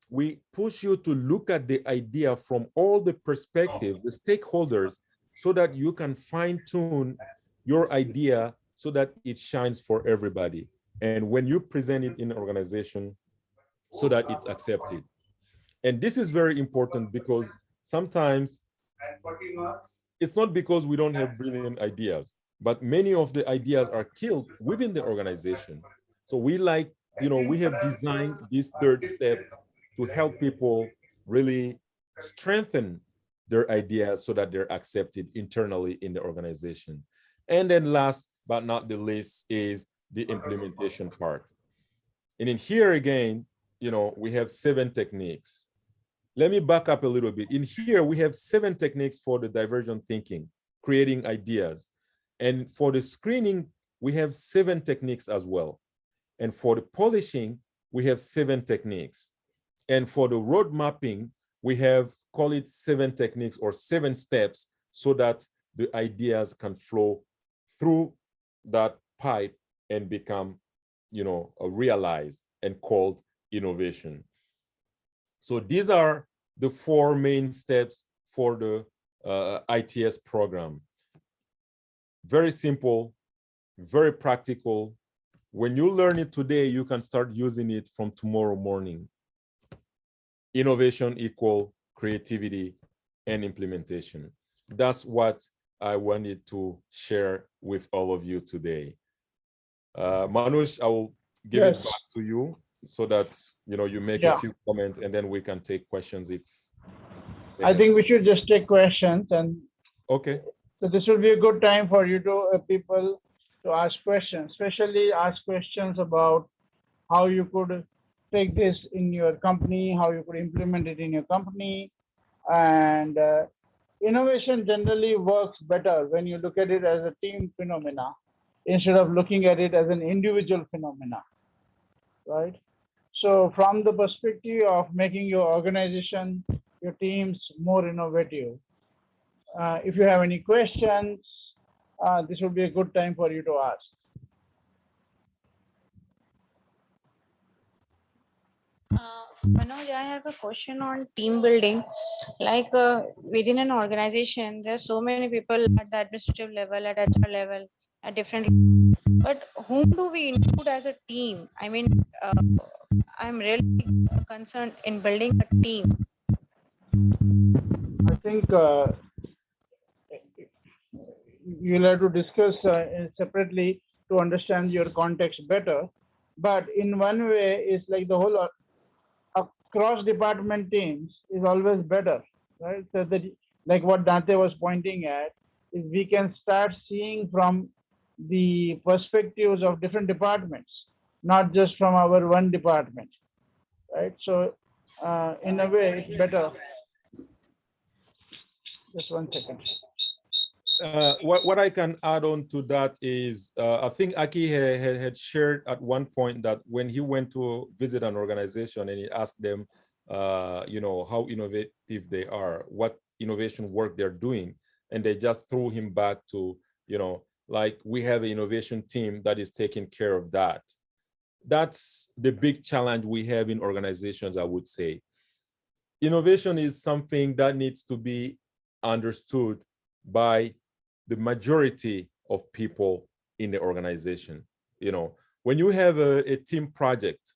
we push you to look at the idea from all the perspective, the stakeholders, so that you can fine-tune your idea so that it shines for everybody. And when you present it in an organization, so that it's accepted. And this is very important because sometimes it's not because we don't have brilliant ideas, but many of the ideas are killed within the organization. So we have designed this third step to help people really strengthen their ideas so that they're accepted internally in the organization. And then last but not the least is the implementation part. And in here again, we have 7 techniques. let me back up a little bit. In here, we have 7 techniques for the divergent thinking, creating ideas. And for the screening, we have 7 techniques as well. And for the polishing, we have 7 techniques. And for the road mapping, we have, call it 7 techniques or 7 steps so that the ideas can flow through that pipe and become, realized and called innovation. So these are the 4 main steps for the ITS program. Very simple, very practical. When you learn it today, you can start using it from tomorrow morning. Innovation equal creativity and implementation. That's what I wanted to share with all of you today. Manoj, I will give it back to you so that you make a few comments and then we can take questions if I think we should just take questions, and okay. So this will be a good time for you to people to ask questions, especially ask questions about how you could take this in your company, how you could implement it in your company. And innovation generally works better when you look at it as a team phenomena instead of looking at it as an individual phenomena, right? So from the perspective of making your organization, your teams more innovative, if you have any questions, this would be a good time for you to ask. Manoj, I have a question on team building. Like within an organization, there are so many people at the administrative level, at HR level, at different. But whom do we include as a team? I mean, I'm really concerned in building a team. I think you'll have to discuss separately to understand your context better. But in one way, it's like the whole cross-department teams is always better, right? So that, like what Dante was pointing at, is we can start seeing from the perspectives of different departments, not just from our one department, right? So in a way, it's better. Just 1 second. What I can add on to that is, I think Aki had shared at one point that when he went to visit an organization and he asked them, how innovative they are, what innovation work they're doing, and they just threw him back to, like we have an innovation team that is taking care of that. That's the big challenge we have in organizations, I would say. Innovation is something that needs to be understood by the majority of people in the organization. When you have a team project,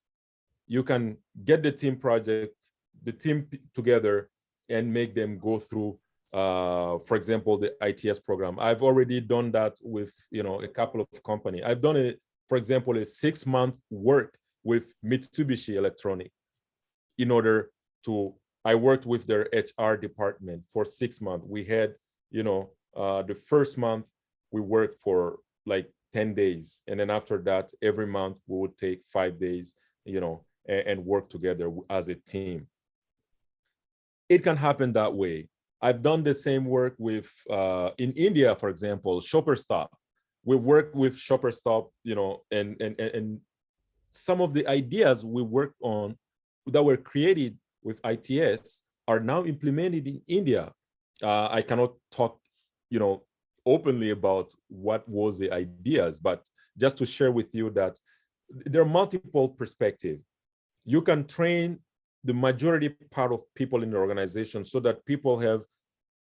you can get the team together and make them go through, for example, the ITS program. I've already done that with, a couple of companies. I've done for example, a 6-month work with Mitsubishi Electronic I worked with their HR department for 6 months. We had, the first month we worked for like 10 days. And then after that, every month we would take 5 days, and work together as a team. It can happen that way. I've done the same work with, in India, for example, Shopper Stop. We worked with Shopper Stop, and some of the ideas we worked on that were created with ITS are now implemented in India. I cannot talk, openly about what was the ideas, but just to share with you that there are multiple perspectives. You can train the majority part of people in the organization so that people have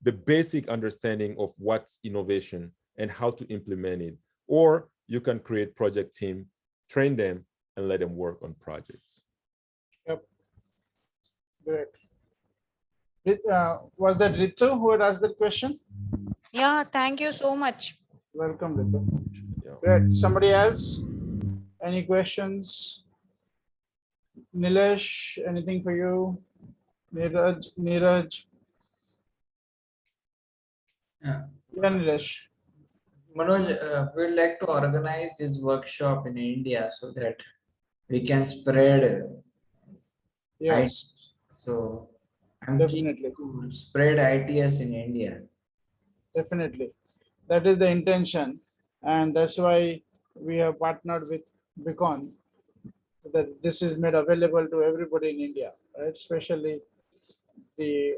the basic understanding of what's innovation and how to implement it. Or you can create project team, train them, and let them work on projects. Yep. Great. Was that Ritu who had asked that question? Yeah, thank you so much. Welcome, Ritu. Yeah. Great. Somebody else? Any questions? Nilesh, anything for you? Neeraj? Yeah. Yeah, Nilesh. Manoj, we'd like to organize this workshop in India so that we can spread. Yes. So I'm keen Definitely. to spread ITS in India. Definitely. That is the intention. And that's why we have partnered with Beacon, so that this is made available to everybody in India, right? Especially the,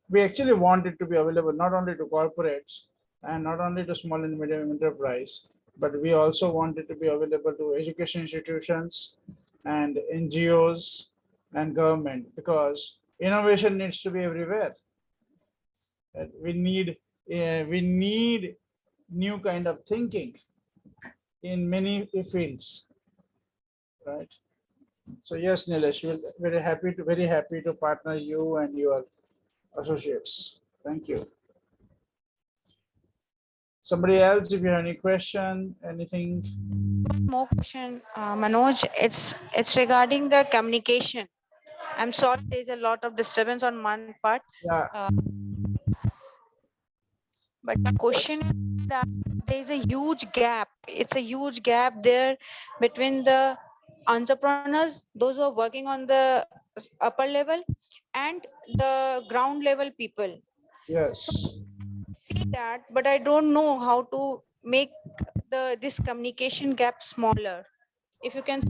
we actually want it to be available not only to corporates and not only to small and medium enterprise, but we also want it to be available to education institutions and NGOs and government, because innovation needs to be everywhere. We need new kind of thinking in many fields, right? So yes, Nilesh, we're very happy to partner you and your associates. Thank you. Somebody else, if you have any question, anything. More question, Manoj. It's regarding the communication. I'm sorry, there's a lot of disturbance on one part. Yeah. But the question is that there's a huge gap. It's a huge gap there between the entrepreneurs, those who are working on the upper level, and the ground level people. Yes. See that, but I don't know how to make this communication gap smaller. If you can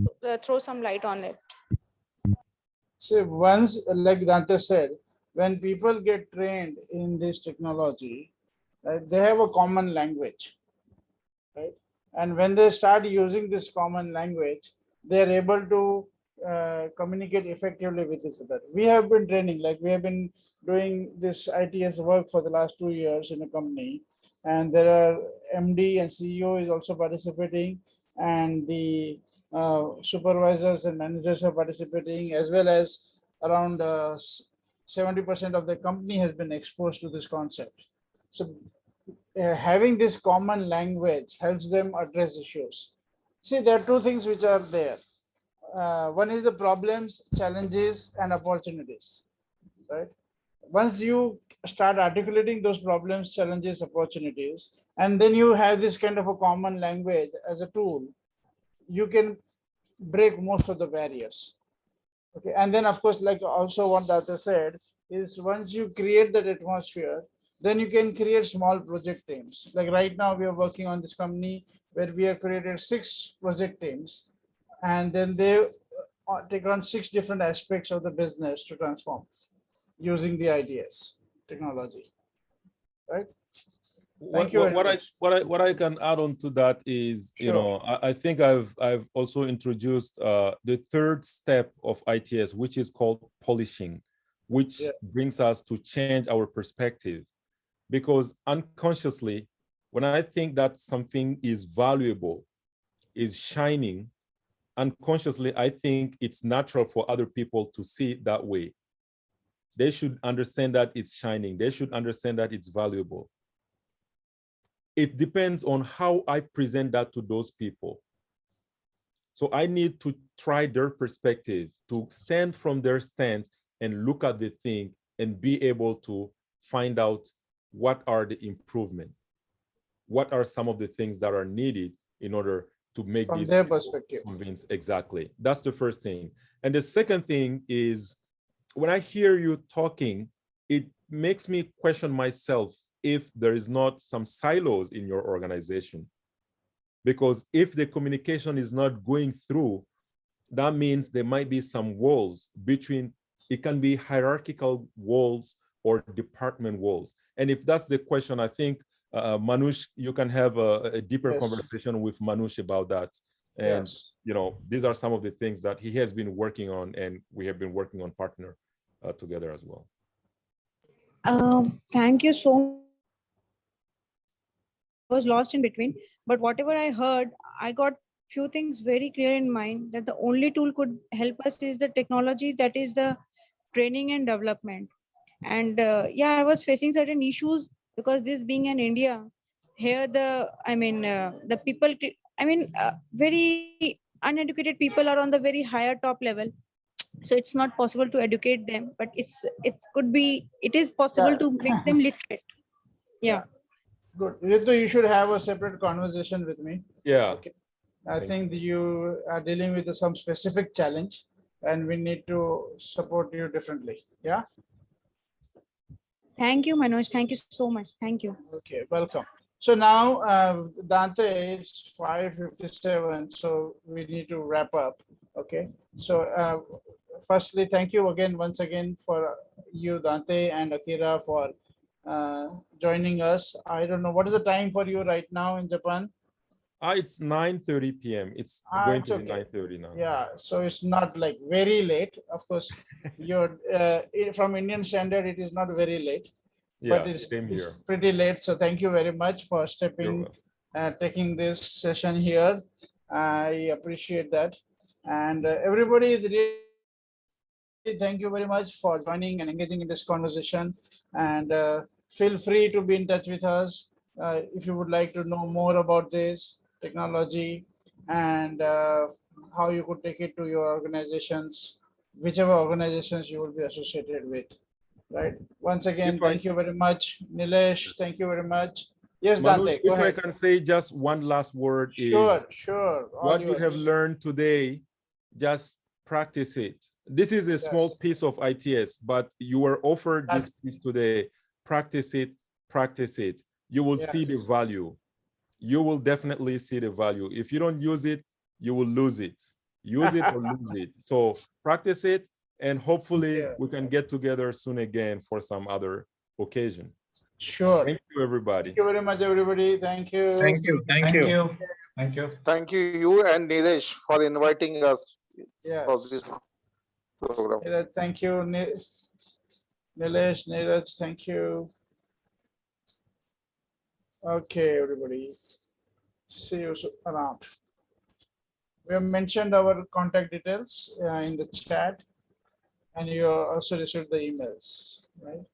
throw some light on it. See, once, like Dante said, when people get trained in this technology, right, they have a common language, right? And when they start using this common language, they are able to communicate effectively with each other. We have been training, like we have been doing this ITS work for the last 2 years in a company, and there are MD and CEO is also participating, and the supervisors and managers are participating, as well as around 70% of the company has been exposed to this concept. So having this common language helps them address issues. See, there are two things which are there. One is the problems, challenges, and opportunities, right? Once you start articulating those problems, challenges, opportunities, and then you have this kind of a common language as a tool, you can break most of the barriers. Okay, and then of course, like also what Data said, is once you create that atmosphere, then you can create small project teams. Like right now, we are working on this company where we have created 6 project teams, and then they take on 6 different aspects of the business to transform using the IDS technology. Right? Thank you very much. What I can add on to that is, you Sure. know, I think I've also introduced the third step of ITS, which is called polishing, which brings us to change our perspective. Because unconsciously, when I think that something is valuable, is shining, unconsciously, I think it's natural for other people to see it that way. They should understand that it's shining. They should understand that it's valuable. It depends on how I present that to those people. So I need to try their perspective, to stand from their stance and look at the thing and be able to find out what are the improvements, what are some of the things that are needed in order to make From these their people perspective. convinced. Exactly. That's the first thing. And the second thing is, when I hear you talking, it makes me question myself if there is not some silos in your organization. Because if the communication is not going through, that means there might be some walls between, it can be hierarchical walls or department walls. And if that's the question, I think, Manoush, you can have a deeper conversation with Manoush about that. And, you know, these are some of the things that he has been working on, and we have been working on partner together as well. Thank you so much. I was lost in between, but whatever I heard, I got few things very clear in mind, that the only tool could help us is the technology, that is the training and development. And yeah, I was facing certain issues because this being in India, here the people, very uneducated people are on the very higher top level. So it's not possible to educate them, but it is possible to make them literate. Yeah. Good. Ritu, you should have a separate conversation with me. Yeah. Okay. I think you are dealing with some specific challenge. and we need to support you differently. Yeah. Thank you, Manoj. Thank you so much. Thank you. Okay, welcome. So now, Dante, it's 5:57, so we need to wrap up. Okay. So firstly, thank you again, once again, for you, Dante and Akira, for joining us. I don't know, what is the time for you right now in Japan? It's 9:30 p.m. It's going It's to be okay. 9:30 now. Yeah, so it's not like very late. Of course, you're from Indian standard, it is not very late, Yeah, but it's same here. pretty late. So thank you very much for You're stepping, welcome. taking this session here. I appreciate that. And everybody, really thank you very much for joining and engaging in this conversation. And feel free to be in touch with us if you would like to know more about this technology and how you could take it to your organizations, whichever organizations you will be associated with. Right. Once again, thank you very much, Nilesh. Thank you very much. Yes, Manoj, Dante, go if I ahead. can say just one last word Sure, is sure. All what you have yours. learned today, just practice it. This is a small piece of ITS, but you were offered this piece today. Practice it, practice it. You will see the value. You will definitely see the value. If you don't use it, you will lose it. Use it or lose it. So practice it, and hopefully we can get together soon again for some other occasion. Sure. Thank you, everybody. Thank you very much, everybody. Thank you. Thank you. Thank you. Thank you. Thank you and Nilesh for inviting us for Yes. this program. Thank you, Nilesh, Neeraj, thank you. Okay, everybody. See you around. We have mentioned our contact details in the chat, and you also received the emails, right?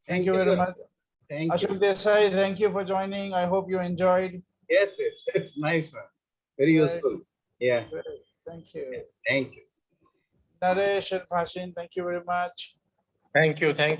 Thank you very much. Thank you. Ashok Desai, thank you for joining. I hope you enjoyed. Yes, it's nice one. Very Right. useful. Yeah. Great. Thank you. Thank you. Naresh and Bhashin, thank you very much. Thank you. Thank you.